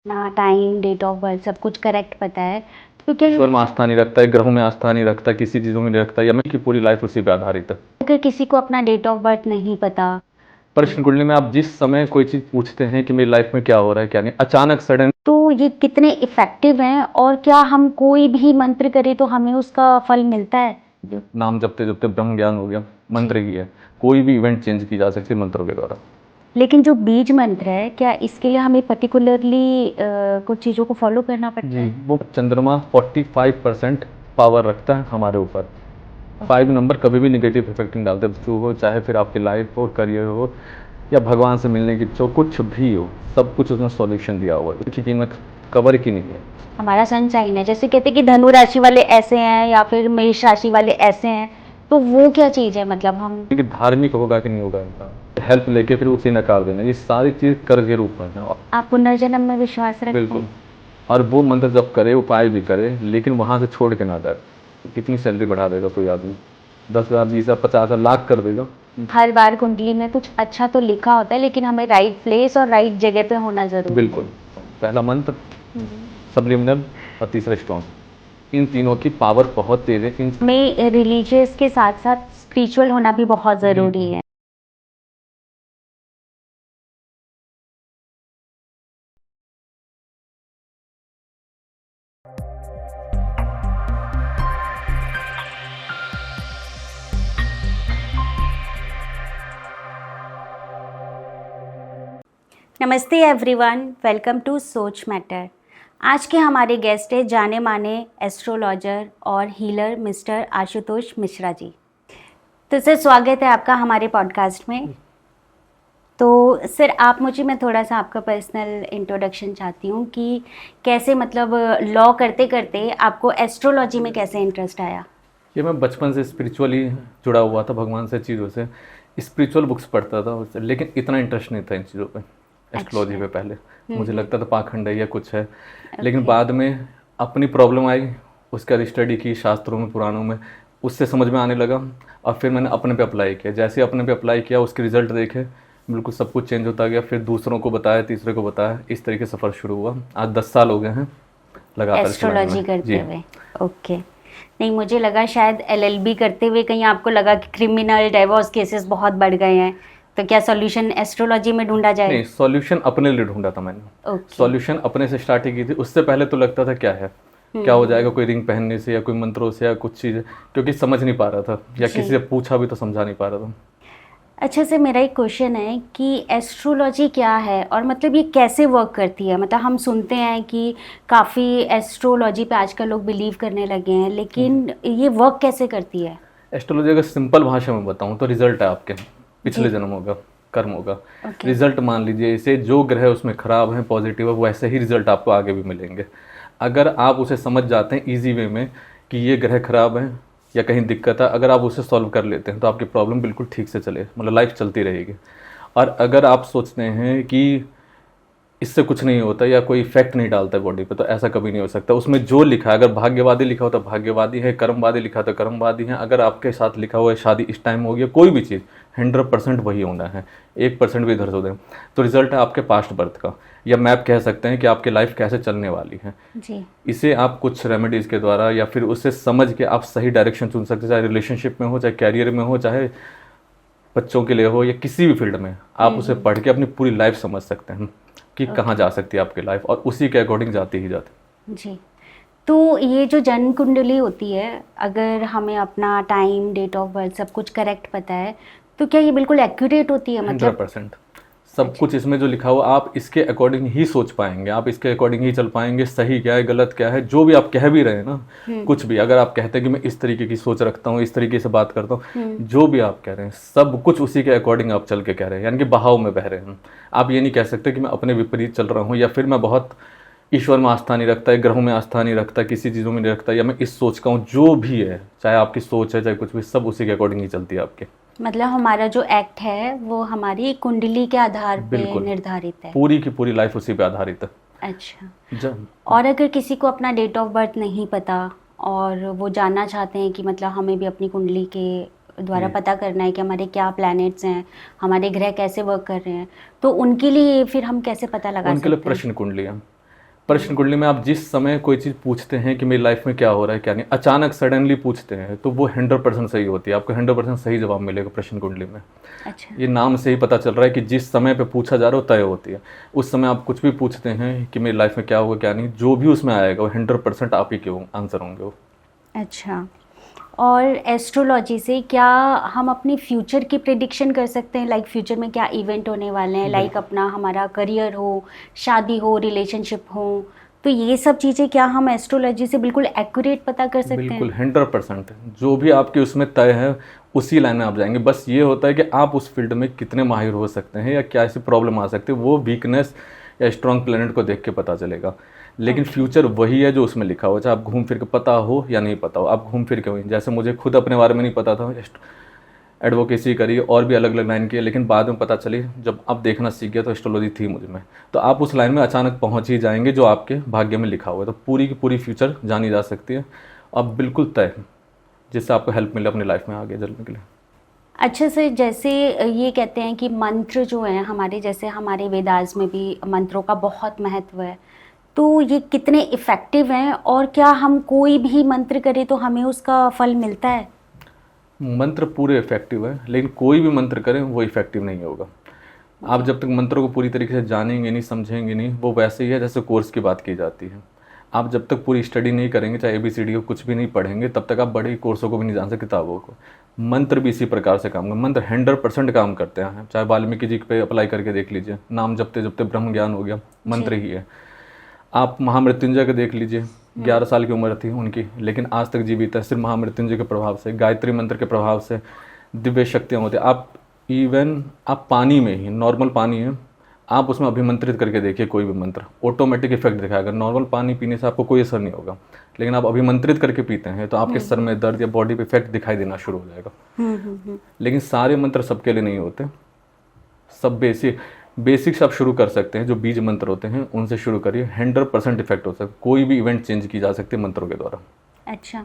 ना time, date of birth सब कुछ करेक्ट पता है तो क्या ईश्वर में आस्था नहीं रखता है, ग्रहों में आस्था नहीं रखता, किसी चीज़ों में नहीं रखता, या मैं की पूरी लाइफ उसी पे आधारित है। अगर किसी को अपना डेट ऑफ बर्थ नहीं पता प्रश्न कुंडली में आप जिस समय कोई चीज़ पूछते हैं कि मेरी लाइफ में क्या हो रहा है क्या नहीं, अचानक सडन तो ये कितने इफेक्टिव हैं और क्या हम कोई भी मंत्र करें तो हमें उसका फल मिलता है? नाम जपते जपते ब्रह्म ज्ञान हो गया। मंत्र की है, कोई भी इवेंट चेंज की जा सकती है मंत्रों के द्वारा। लेकिन जो बीज मंत्र है क्या इसके लिए हमें पर्टिकुलरली कुछ चीज़ों को फॉलो करना पड़ता जी, है? वो चंद्रमा 45% पावर रखता है हमारे ऊपर। 5 नंबर कभी भी निगेटिव इफेक्ट नहीं डालते, जो हो चाहे फिर आपकी लाइफ हो, करियर हो, या भगवान से मिलने की जो कुछ भी हो, सब कुछ उसमें सॉल्यूशन दिया हुआ है। उसकी कीमत कवर की नहीं है। हमारा सन साइन है, जैसे कहते हैं कि धनु राशि वाले ऐसे हैं या फिर मेष राशि वाले ऐसे हैं, तो वो क्या चीज़ है? मतलब हम कि धार्मिक होगा कि नहीं होगा इनका हेल्प लेके फिर उसे नकार देना, ये सारी चीज़ कर के रूप में है। आप पुनर्जन्म में विश्वास रखते बिल्कुल। हैं? और वो मंत्र जब करे, उपाय भी करे, लेकिन वहाँ से छोड़ के ना जाए। कितनी सैलरी बढ़ा देगा कोई आदमी, 10,000, 20,000, 50,000, लाख कर देगा। हर बार कुंडली में कुछ अच्छा तो लिखा होता है, लेकिन हमें राइट प्लेस और राइट जगह पे होना जरूरी है। बिल्कुल। पहला मंत्र सबलिमिनल और तीसरा स्ट्रॉन्ग, इन तीनों की पावर बहुत तेज है। इन हमें रिलीजियस के साथ साथ स्पिरिचुअल होना भी बहुत ज़रूरी है। नमस्ते एवरीवन, वेलकम टू सोच मैटर। आज के हमारे गेस्ट है जाने माने एस्ट्रोलॉजर और हीलर मिस्टर आशुतोष मिश्रा जी। तो सर, स्वागत है आपका हमारे पॉडकास्ट में। तो सर, मैं थोड़ा सा आपका पर्सनल इंट्रोडक्शन चाहती हूँ कि कैसे, मतलब लॉ करते करते आपको एस्ट्रोलॉजी में कैसे इंटरेस्ट आया? ये मैं बचपन से स्पिरिचुअली जुड़ा हुआ था, भगवान से, चीज़ों से। स्पिरिचुअल बुक्स पढ़ता था उससे, लेकिन इतना इंटरेस्ट नहीं था इन चीज़ों पे, एस्ट्रोलॉजी पे। पहले मुझे लगता था पाखंड है या कुछ है, लेकिन बाद में अपनी प्रॉब्लम आई, उसके बाद स्टडी की शास्त्रों में, पुराणों में, उससे समझ में आने लगा। और फिर मैंने अपने पे अप्लाई किया। जैसे अपने पे अप्लाई किया, उसके रिजल्ट देखे, बिल्कुल सब कुछ चेंज होता गया। फिर दूसरों को बताया, तीसरे को बताया, इस तरीके से सफ़र शुरू हुआ। आज 10 साल हो गए हैं लगातार एस्ट्रोलॉजी करते हुए। ओके। नहीं, मुझे लगा शायद एलएलबी करते हुए कहीं आपको लगा कि क्रिमिनल डिवोर्स केसेस बहुत बढ़ गए हैं, तो क्या सॉल्यूशन एस्ट्रोलॉजी में ढूंढा जाए? नहीं, सॉल्यूशन अपने लिए ढूंढा था मैंने। ओके। सॉल्यूशन अपने से स्टार्ट की थी। उससे पहले तो लगता था क्या है, क्या हो जाएगा, कोई रिंग पहनने से या कोई मंत्रों से या कुछ चीज़, क्योंकि समझ नहीं पा रहा था, या जी। किसी से पूछा भी तो समझा नहीं पा रहा था। अच्छा सर, मेरा एक क्वेश्चन है कि एस्ट्रोलॉजी क्या है और मतलब ये कैसे वर्क करती है? मतलब हम सुनते हैं कि काफ़ी एस्ट्रोलॉजी पे आजकल लोग बिलीव करने लगे हैं, लेकिन ये वर्क कैसे करती है? एस्ट्रोलॉजी अगर सिंपल भाषा में बताऊं तो रिजल्ट है आपके पिछले जन्म होगा, कर्म होगा। ओके। रिजल्ट मान लीजिए, इसे जो ग्रह उसमें खराब है, पॉजिटिव है, वैसे ही रिजल्ट आपको आगे भी मिलेंगे। अगर आप उसे समझ जाते हैं इजी वे में कि ये ग्रह खराब है या कहीं दिक्कत है, अगर आप उसे सॉल्व कर लेते हैं तो आपकी प्रॉब्लम बिल्कुल ठीक से चले, मतलब लाइफ चलती रहेगी। और अगर आप सोचते हैं कि इससे कुछ नहीं होता या कोई इफेक्ट नहीं डालता है बॉडी पे, तो ऐसा कभी नहीं हो सकता। उसमें जो लिखा है, अगर भाग्यवादी लिखा हो तो भाग्यवादी है, कर्मवादी लिखा तो कर्मवादी है। अगर आपके साथ लिखा हुआ है शादी इस टाइम होगी, कोई भी चीज़ 100% वही होना है, 1% भी इधर से उधर। तो रिजल्ट है आपके पास्ट बर्थ का, या मैप कह सकते हैं कि आपकी लाइफ कैसे चलने वाली है। जी। इसे आप कुछ रेमेडीज़ के द्वारा या फिर उसे समझ के आप सही डायरेक्शन चुन सकते हैं, चाहे रिलेशनशिप में हो, चाहे कैरियर में हो, चाहे बच्चों के लिए हो, या किसी भी फील्ड में। आप उसे पढ़ के अपनी पूरी लाइफ समझ सकते हैं कि कहाँ जा सकती है आपकी लाइफ, और उसी के अकॉर्डिंग जाती ही जाती। जी। तो ये जो जन्म कुंडली होती है, अगर हमें अपना टाइम, डेट ऑफ बर्थ सब कुछ करेक्ट पता है, तो क्या ये बिल्कुल एक्यूरेट होती है? मतलब 100% सब कुछ इसमें जो लिखा हुआ, आप इसके अकॉर्डिंग ही सोच पाएंगे, आप इसके अकॉर्डिंग ही चल पाएंगे। सही क्या है, गलत क्या है, जो भी आप कह भी रहे हैं ना, कुछ भी अगर आप कहते हैं कि मैं इस तरीके की सोच रखता हूँ, इस तरीके से बात करता हूँ, जो भी आप कह रहे हैं सब कुछ उसी के अकॉर्डिंग आप चल के कह रहे हैं, यानी कि बहाव में बह रहे हैं। आप ये नहीं कह सकते कि मैं अपने विपरीत चल रहा हूँ, या फिर मैं बहुत ईश्वर में आस्था नहीं रखता है, ग्रहों में आस्था नहीं रखता, किसी चीज़ों में नहीं रखता, या मैं इस सोच का हूँ। जो भी है, चाहे आपकी सोच है, चाहे कुछ भी, सब उसी के अकॉर्डिंग ही चलती है आपके। मतलब हमारा जो एक्ट है वो हमारी कुंडली के आधार पे बिल्कुल। निर्धारित है। पूरी की पूरी लाइफ उसी पे आधारित है। अच्छा। और अगर किसी को अपना डेट ऑफ बर्थ नहीं पता और वो जानना चाहते हैं कि मतलब हमें भी अपनी कुंडली के द्वारा पता करना है कि हमारे क्या प्लैनेट्स हैं, हमारे ग्रह कैसे वर्क कर रहे हैं, तो उनके लिए फिर हम कैसे पता लगा उनके लिए सकते हैं? प्रश्न कुंडली है। प्रश्न कुंडली में आप जिस समय कोई चीज़ पूछते हैं कि मेरी लाइफ में क्या हो रहा है क्या नहीं, अचानक सडनली पूछते हैं तो वो 100% सही होती है, आपको 100% सही जवाब मिलेगा प्रश्न कुंडली में। अच्छा। ये नाम से ही पता चल रहा है कि जिस समय पे पूछा जा रहा है वो तय होती है। उस समय आप कुछ भी पूछते हैं कि मेरी लाइफ में क्या होगा क्या नहीं, जो भी उसमें आएगा वो 100% आप ही के आंसर होंगे वो। अच्छा, और एस्ट्रोलॉजी से क्या हम अपने फ्यूचर की प्रिडिक्शन कर सकते हैं, लाइक फ्यूचर में क्या इवेंट होने वाले हैं, लाइक अपना हमारा करियर हो, शादी हो, रिलेशनशिप हो, तो ये सब चीज़ें क्या हम एस्ट्रोलॉजी से बिल्कुल एक्यूरेट पता कर सकते हैं? बिल्कुल 100%। जो भी आपके उसमें तय है उसी लाइन में आप जाएंगे। बस ये होता है कि आप उस फील्ड में कितने माहिर हो सकते हैं या क्या ऐसी प्रॉब्लम आ सकती है, वो वीकनेस या स्ट्रॉन्ग प्लेनेट को देख के पता चलेगा। लेकिन फ्यूचर वही है जो उसमें लिखा हो, चाहे आप घूम फिर के पता हो या नहीं पता हो, आप घूम फिर के वही। जैसे मुझे खुद अपने बारे में नहीं पता था, एडवोकेसी करी और भी अलग अलग लाइन की, लेकिन बाद में पता चली जब अब देखना सीख गया तो एस्ट्रोलॉजी थी मुझ में। तो आप उस लाइन में अचानक पहुंच ही जाएंगे जो आपके भाग्य में लिखा हुआ है। तो पूरी की पूरी फ्यूचर जानी जा सकती है, अब बिल्कुल तय, जिससे आपको हेल्प मिले अपनी लाइफ में आगे चलने के लिए। अच्छा सर, जैसे ये कहते हैं कि मंत्र जो हैं हमारे, जैसे हमारे वेदास में भी मंत्रों का बहुत महत्व है, तो ये कितने इफ़ेक्टिव हैं और क्या हम कोई भी मंत्र करें तो हमें उसका फल मिलता है? मंत्र पूरे इफेक्टिव है, लेकिन कोई भी मंत्र करें वो इफेक्टिव नहीं होगा। आप जब तक मंत्रों को पूरी तरीके से जानेंगे नहीं, समझेंगे नहीं, वो वैसे ही है जैसे कोर्स की बात की जाती है। आप जब तक पूरी स्टडी नहीं करेंगे, चाहे ABCD को कुछ भी नहीं पढ़ेंगे, तब तक आप बड़े कोर्सों को भी नहीं जान सकते, किताबों को। मंत्र भी इसी प्रकार से काम करते, मंत्र 100% काम करते हैं। चाहे वाल्मीकि जी पे अप्लाई करके देख लीजिए, नाम जपते जपते ब्रह्म ज्ञान हो गया, मंत्र ही है। आप महामृत्युंजय को देख लीजिए, 11 साल की उम्र थी उनकी, लेकिन आज तक जीवित है सिर्फ महामृत्युंजय के प्रभाव से, गायत्री मंत्र के प्रभाव से दिव्य शक्तियाँ होती हैं। आप इवन आप पानी में ही, नॉर्मल पानी है, आप उसमें अभिमंत्रित करके देखिए कोई भी मंत्र, ऑटोमेटिक इफेक्ट दिखाएगा। नॉर्मल पानी पीने से आपको कोई असर नहीं होगा, लेकिन आप अभिमंत्रित करके पीते हैं तो आपके सर में दर्द या बॉडी पे इफेक्ट दिखाई देना शुरू हो जाएगा। लेकिन सारे मंत्र सबके लिए नहीं होते, सब बेसिक्स आप शुरू कर सकते हैं। जो बीज मंत्र होते हैं उनसे शुरू करिए, 100% इफेक्ट हो सकता है। कोई भी इवेंट चेंज की जा सकती है मंत्रों के द्वारा। अच्छा,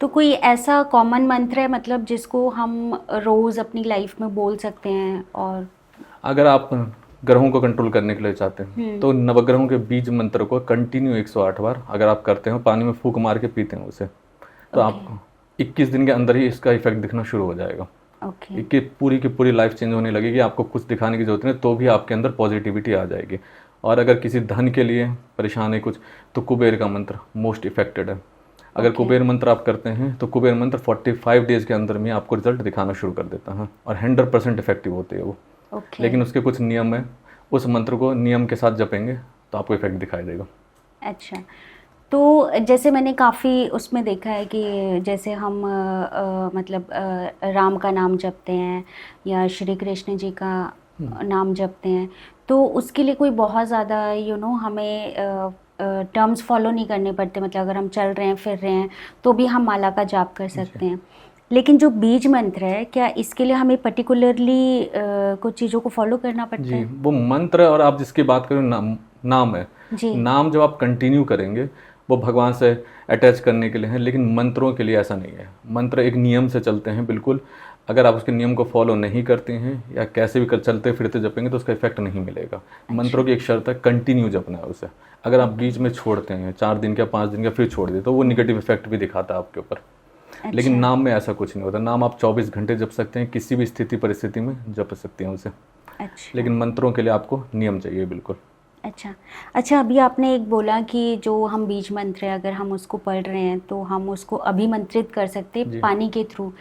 तो कोई ऐसा कॉमन मंत्र है मतलब जिसको हम रोज़ अपनी लाइफ में बोल सकते हैं? और अगर आप ग्रहों को कंट्रोल करने के लिए चाहते हैं तो नवग्रहों के बीज मंत्र को कंटिन्यू 108 बार अगर आप करते हैं, पानी में फूंक मार के पीते हैं उसे, तो आपको 21 दिन के अंदर ही इसका इफेक्ट दिखना शुरू हो जाएगा। कि पूरी की पूरी लाइफ चेंज होने लगेगी, आपको कुछ दिखाने की जरूरत नहीं, तो भी आपके अंदर पॉजिटिविटी आ जाएगी। और अगर किसी धन के लिए परेशान है कुछ, तो कुबेर का मंत्र मोस्ट इफेक्टेड है। अगर कुबेर मंत्र आप करते हैं तो कुबेर मंत्र 45 डेज के अंदर में आपको रिजल्ट दिखाना शुरू कर देता है और 100% इफेक्टिव होती है वो। लेकिन उसके कुछ नियम है, उस मंत्र को नियम के साथ जपेंगे तो आपको इफेक्ट दिखाई देगा। अच्छा, तो जैसे मैंने काफ़ी उसमें देखा है कि जैसे हम मतलब राम का नाम जपते हैं या श्री कृष्ण जी का नाम जपते हैं, तो उसके लिए कोई बहुत ज़्यादा हमें टर्म्स फॉलो नहीं करने पड़ते। मतलब अगर हम चल रहे हैं फिर रहे हैं तो भी हम माला का जाप कर सकते हैं। लेकिन जो बीज मंत्र है, क्या इसके लिए हमें पर्टिकुलरली कुछ चीज़ों को फॉलो करना पड़ता है? जी, वो मंत्र और आप जिसकी बात करें नाम है जी। नाम जब आप कंटिन्यू करेंगे वो भगवान से अटैच करने के लिए है, लेकिन मंत्रों के लिए ऐसा नहीं है। मंत्र एक नियम से चलते हैं बिल्कुल। अगर आप उसके नियम को फॉलो नहीं करते हैं या कैसे भी चलते फिरते जपेंगे तो उसका इफेक्ट नहीं मिलेगा। मंत्रों की एक शर्त है, कंटिन्यू जपना है उसे। अगर आप बीच में छोड़ते हैं 4 दिन का 5 दिन का फिर छोड़ दें तो वो निगेटिव इफेक्ट भी दिखाता है आपके ऊपर। लेकिन नाम में ऐसा कुछ नहीं होता। नाम आप 24 घंटे जप सकते हैं, किसी भी स्थिति परिस्थिति में जप सकते हैं उसे। लेकिन मंत्रों के लिए आपको नियम चाहिए बिल्कुल। अच्छा, अभी आपने एक बोला कि जो हम बीज मंत्र है अगर हम उसको पढ़ रहे हैं तो हम उसको अभिमंत्रित कर सकते हैं पानी के थ्रू।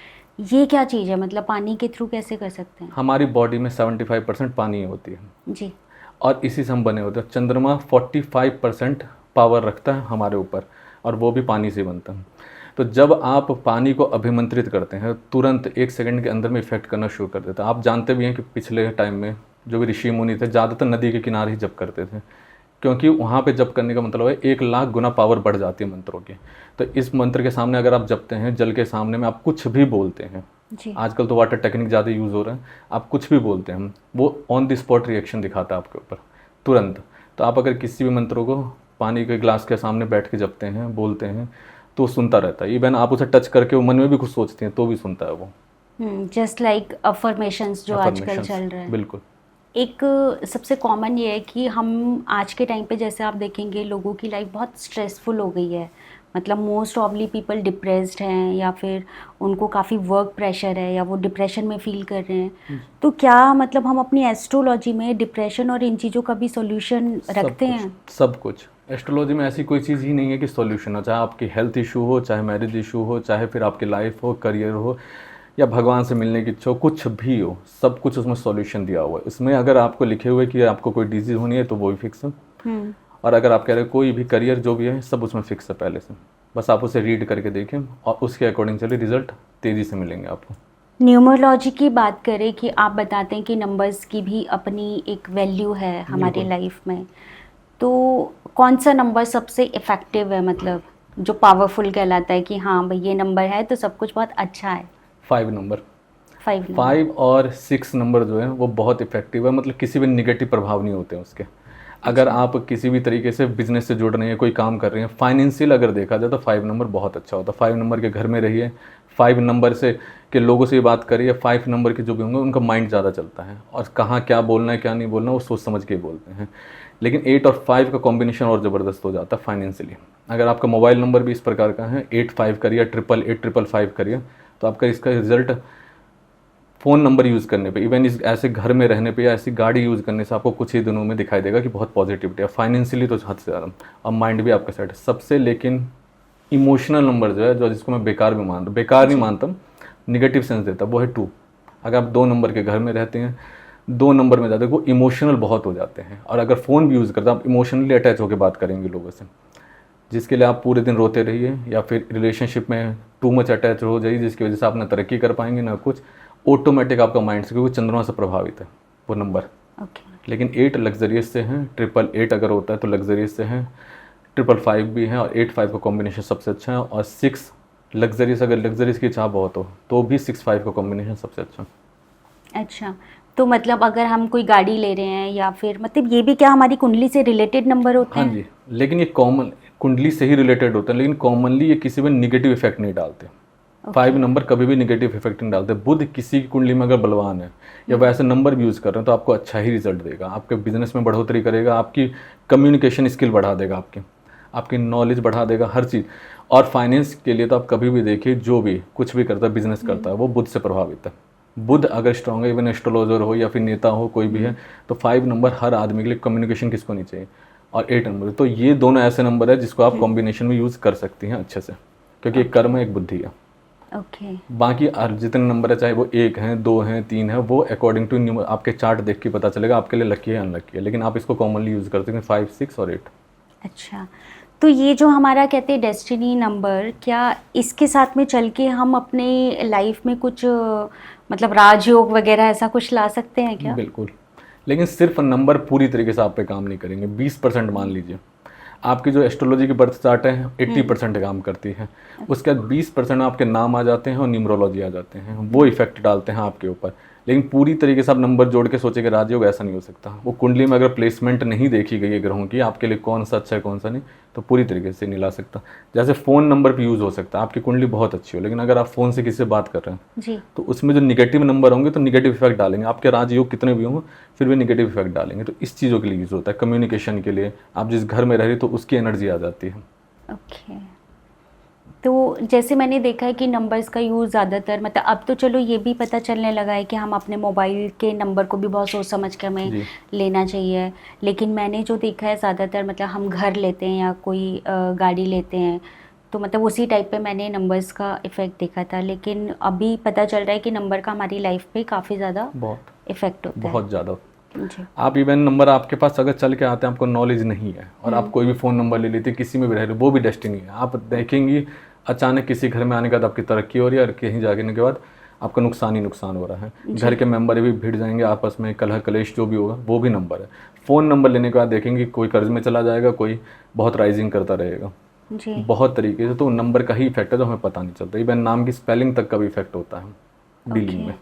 ये क्या चीज़ है, मतलब पानी के थ्रू कैसे कर सकते हैं? हमारी बॉडी में 75% पानी होती है जी, और इसी से हम बने होते हैं। चंद्रमा 45% पावर रखता है हमारे ऊपर और वो भी पानी से बनता है। तो जब आप पानी को अभिमंत्रित करते हैं तुरंत 1 सेकंड के अंदर में इफेक्ट करना शुरू कर देता है। आप जानते भी हैं कि पिछले टाइम में जो भी ऋषि मुनि थे ज़्यादातर नदी के किनारे ही जप करते थे, क्योंकि वहाँ पे जप करने का मतलब है 1 लाख गुना पावर बढ़ जाती है मंत्रों की। तो इस मंत्र के सामने अगर आप जपते हैं, जल के सामने में आप कुछ भी बोलते हैं, आजकल तो वाटर टेक्निक ज़्यादा यूज़ हो रहा है, आप कुछ भी बोलते हैं वो ऑन द स्पॉट रिएक्शन दिखाता है आपके ऊपर तुरंत। तो आप अगर किसी भी मंत्रों को पानी के ग्लास के सामने बैठ के जपते हैं, बोलते हैं, तो सुनता रहता है। इवन आप उसे टच करके वो मन में भी कुछ सोचते हैं तो भी सुनता है वो। जस्ट लाइक अफर्मेशंस जो आजकल चल रहे हैं। बिल्कुल। एक सबसे कॉमन ये है कि हम आज के टाइम पे जैसे आप देखेंगे लोगों की लाइफ बहुत स्ट्रेसफुल हो गई है, मतलब मोस्ट ऑफली पीपल डिप्रेस्ड हैं या फिर उनको काफ़ी वर्क प्रेशर है या वो डिप्रेशन में फील कर रहे हैं। तो क्या मतलब हम अपनी एस्ट्रोलॉजी में डिप्रेशन और इन चीज़ों का भी सॉल्यूशन रखते हैं? सब कुछ एस्ट्रोलॉजी में ऐसी कोई चीज़ ही नहीं है कि सॉल्यूशन हो, चाहे आपकी हेल्थ इशू हो, चाहे मैरिज इशू हो, चाहे फिर आपकी लाइफ हो, करियर हो, या भगवान से मिलने की इच्छा हो, कुछ भी हो, सब कुछ उसमें सॉल्यूशन दिया हुआ है। इसमें अगर आपको लिखे हुए कि आपको कोई डिजीज़ होनी है तो वो भी फिक्स है, और अगर आप कह रहे हो कोई भी करियर जो भी है सब उसमें फिक्स है पहले से। बस आप उसे रीड करके देखें और उसके अकॉर्डिंग चलिए, रिजल्ट तेज़ी से मिलेंगे आपको। न्यूमरोलॉजी की बात करें कि आप बताते हैं कि नंबर्स की भी अपनी एक वैल्यू है हमारे लाइफ में, तो कौन सा नंबर सबसे इफ़ेक्टिव है, मतलब जो पावरफुल कहलाता है कि हाँ भाई ये नंबर है तो सब कुछ बहुत अच्छा है? 5 नंबर। 5 5 और 6 नंबर जो है वो बहुत इफेक्टिव है, मतलब किसी भी निगेटिव प्रभाव नहीं होते हैं उसके। अगर आप किसी भी तरीके से बिजनेस से जुड़ रहे हैं, कोई काम कर रहे हैं, फाइनेंशियल अगर देखा जाए तो 5 नंबर बहुत अच्छा होता है। 5 नंबर के घर में रहिए, 5 नंबर से के लोगों से बात करिए, 5 नंबर के जो भी होंगे उनका माइंड ज़्यादा चलता है और कहाँ क्या बोलना है क्या नहीं बोलना वो सोच समझ के बोलते हैं। लेकिन 8 और 5 का कॉम्बिनेशन और ज़बरदस्त हो जाता है फाइनेंशियली। अगर आपका मोबाइल नंबर भी इस प्रकार का है, 85 करिए, 88855 करिए, तो आपका इसका रिजल्ट फ़ोन नंबर यूज़ करने पे, इवन इस ऐसे घर में रहने पे या ऐसी गाड़ी यूज़ करने से आपको कुछ ही दिनों में दिखाई देगा कि बहुत पॉजिटिविटी है। फाइनेंशियली तो हद से ज़्यादा, और माइंड भी आपका सेट है सबसे। लेकिन इमोशनल नंबर जो है, जो जिसको मैं बेकार भी मानता हूँ, बेकार नहीं मानता हूँ, निगेटिव सेंस देता, वो है 2। अगर आप 2 नंबर के घर में रहते हैं, 2 नंबर में जाते हैं, वो इमोशनल बहुत हो जाते हैं। और अगर फ़ोन भी यूज़ करते हैं, आप इमोशनली अटैच होकर बात करेंगे लोगों से, जिसके लिए आप पूरे दिन रोते रहिए, या फिर रिलेशनशिप में टू मच अटैच हो जाइए, जिसकी वजह से आप ना तरक्की कर पाएंगे ना कुछ, ऑटोमेटिक आपका माइंड से, क्योंकि चंद्रमा से प्रभावित है वो नंबर। लेकिन 8 लग्जरियस से हैं, 888 अगर होता है तो लग्जरियस से हैं, 555 भी हैं, और 85 का कॉम्बिनेशन सबसे अच्छा है, और 6 लग्जरियस, अगर लग्जरियस की चाह बहुत हो तो भी 65 का कॉम्बिनेशन सबसे अच्छा। अच्छा, तो मतलब अगर हम कोई गाड़ी ले रहे हैं या फिर मतलब ये भी क्या हमारी कुंडली से रिलेटेड नंबर होते हैं? हाँ जी, लेकिन ये कॉमन कुंडली से ही रिलेटेड होता है, लेकिन कॉमनली ये किसी में निगेटिव इफेक्ट नहीं डालते। 5 नंबर कभी भी निगेटिव इफेक्ट नहीं डालते। बुध किसी की कुंडली में अगर बलवान है या वैसे नंबर भी यूज़ कर रहे हैं तो आपको अच्छा ही रिजल्ट देगा, आपके बिजनेस में बढ़ोतरी करेगा, आपकी कम्युनिकेशन स्किल बढ़ा देगा, आपकी नॉलेज बढ़ा देगा, हर चीज़। और फाइनेंस के लिए तो आप कभी भी देखिए, जो भी कुछ भी करता है, बिजनेस करता है, वो बुध से प्रभावित है। बुध अगर स्ट्रांग है, इवन एस्ट्रोलॉजर हो या फिर नेता हो, कोई भी है, तो 5 नंबर हर आदमी के लिए, कम्युनिकेशन किसको नहीं चाहिए, और 8 नंबर, तो ये दोनों ऐसे नंबर है जिसको आप कॉम्बिनेशन में यूज़ कर सकती हैं अच्छे से, क्योंकि एक कर्म है, एक बुद्धि है। बाकी जितने नंबर है, चाहे वो 1 हैं, 2 हैं, 3 है, वो अकॉर्डिंग टू आपके चार्ट देख के पता चलेगा आपके लिए लकी है अनलकी है, लेकिन आप इसको कॉमनली यूज़ करते हैं 5, 6 और 8। अच्छा, तो ये जो हमारा कहते हैं डेस्टिनी नंबर, क्या इसके साथ में चल के हम अपने लाइफ में कुछ मतलब राजयोग वगैरह ऐसा कुछ ला सकते हैं क्या? बिल्कुल, लेकिन सिर्फ नंबर पूरी तरीके से आप पे काम नहीं करेंगे। 20% मान लीजिए, आपकी जो एस्ट्रोलॉजी की बर्थ चार्ट है 80% काम करती है, उसके बाद 20% आपके नाम आ जाते हैं और न्यूमरोलॉजी आ जाते हैं, वो इफेक्ट डालते हैं आपके ऊपर। लेकिन पूरी तरीके से आप नंबर जोड़ के सोचेंगे राजयोग, ऐसा नहीं हो सकता। वो कुंडली में अगर प्लेसमेंट नहीं देखी गई है ग्रहों की, आपके लिए कौन सा अच्छा है कौन सा नहीं, तो पूरी तरीके से नहीं ला सकता। जैसे फ़ोन नंबर भी यूज़ हो सकता है, आपकी कुंडली बहुत अच्छी हो, लेकिन अगर आप फ़ोन से किसी से बात कर रहे हैं जी, तो उसमें जो निगेटिव नंबर होंगे तो निगेटिव इफेक्ट डालेंगे, आपके राजयोग कितने भी होंगे फिर भी निगेटिव इफेक्ट डालेंगे। तो इस चीज़ों के लिए यूज़ होता है, कम्युनिकेशन के लिए। आप जिस घर में रह रही तो उसकी एनर्जी आ जाती है। ओके। तो जैसे मैंने देखा है कि नंबर्स का यूज़ ज़्यादातर, मतलब अब तो चलो ये भी पता चलने लगा है कि हम अपने मोबाइल के नंबर को भी बहुत सोच समझ के हमें लेना चाहिए, लेकिन मैंने जो देखा है ज़्यादातर मतलब हम घर लेते हैं या कोई गाड़ी लेते हैं तो मतलब उसी टाइप पे मैंने नंबर्स का इफ़ेक्ट देखा था, लेकिन अभी पता चल रहा है कि नंबर का हमारी लाइफ पे काफ़ी ज़्यादा इफ़ेक्ट होता है। बहुत ज़्यादा। आप इवन नंबर आपके पास अगर चल के आते हैं, आपको नॉलेज नहीं है और आप कोई भी फ़ोन नंबर ले लेते हैं, किसी में भी रह रहे, वो भी डेस्टिनी है। आप देखेंगी अचानक किसी घर में आने के बाद आपकी तरक्की हो रही है और कहीं जाने के बाद आपका नुकसान ही नुकसान हो रहा है। घर के मेंबर भी भिड़ जाएंगे आपस में, कलह कलेश जो भी होगा वो भी नंबर है। फ़ोन नंबर लेने के बाद देखेंगे कोई कर्ज में चला जाएगा, कोई बहुत राइजिंग करता रहेगा, बहुत तरीके से। तो नंबर का ही इफेक्ट है जो हमें पता नहीं चलता। इवन नाम की स्पेलिंग तक का भी इफेक्ट होता है डीलिंग में।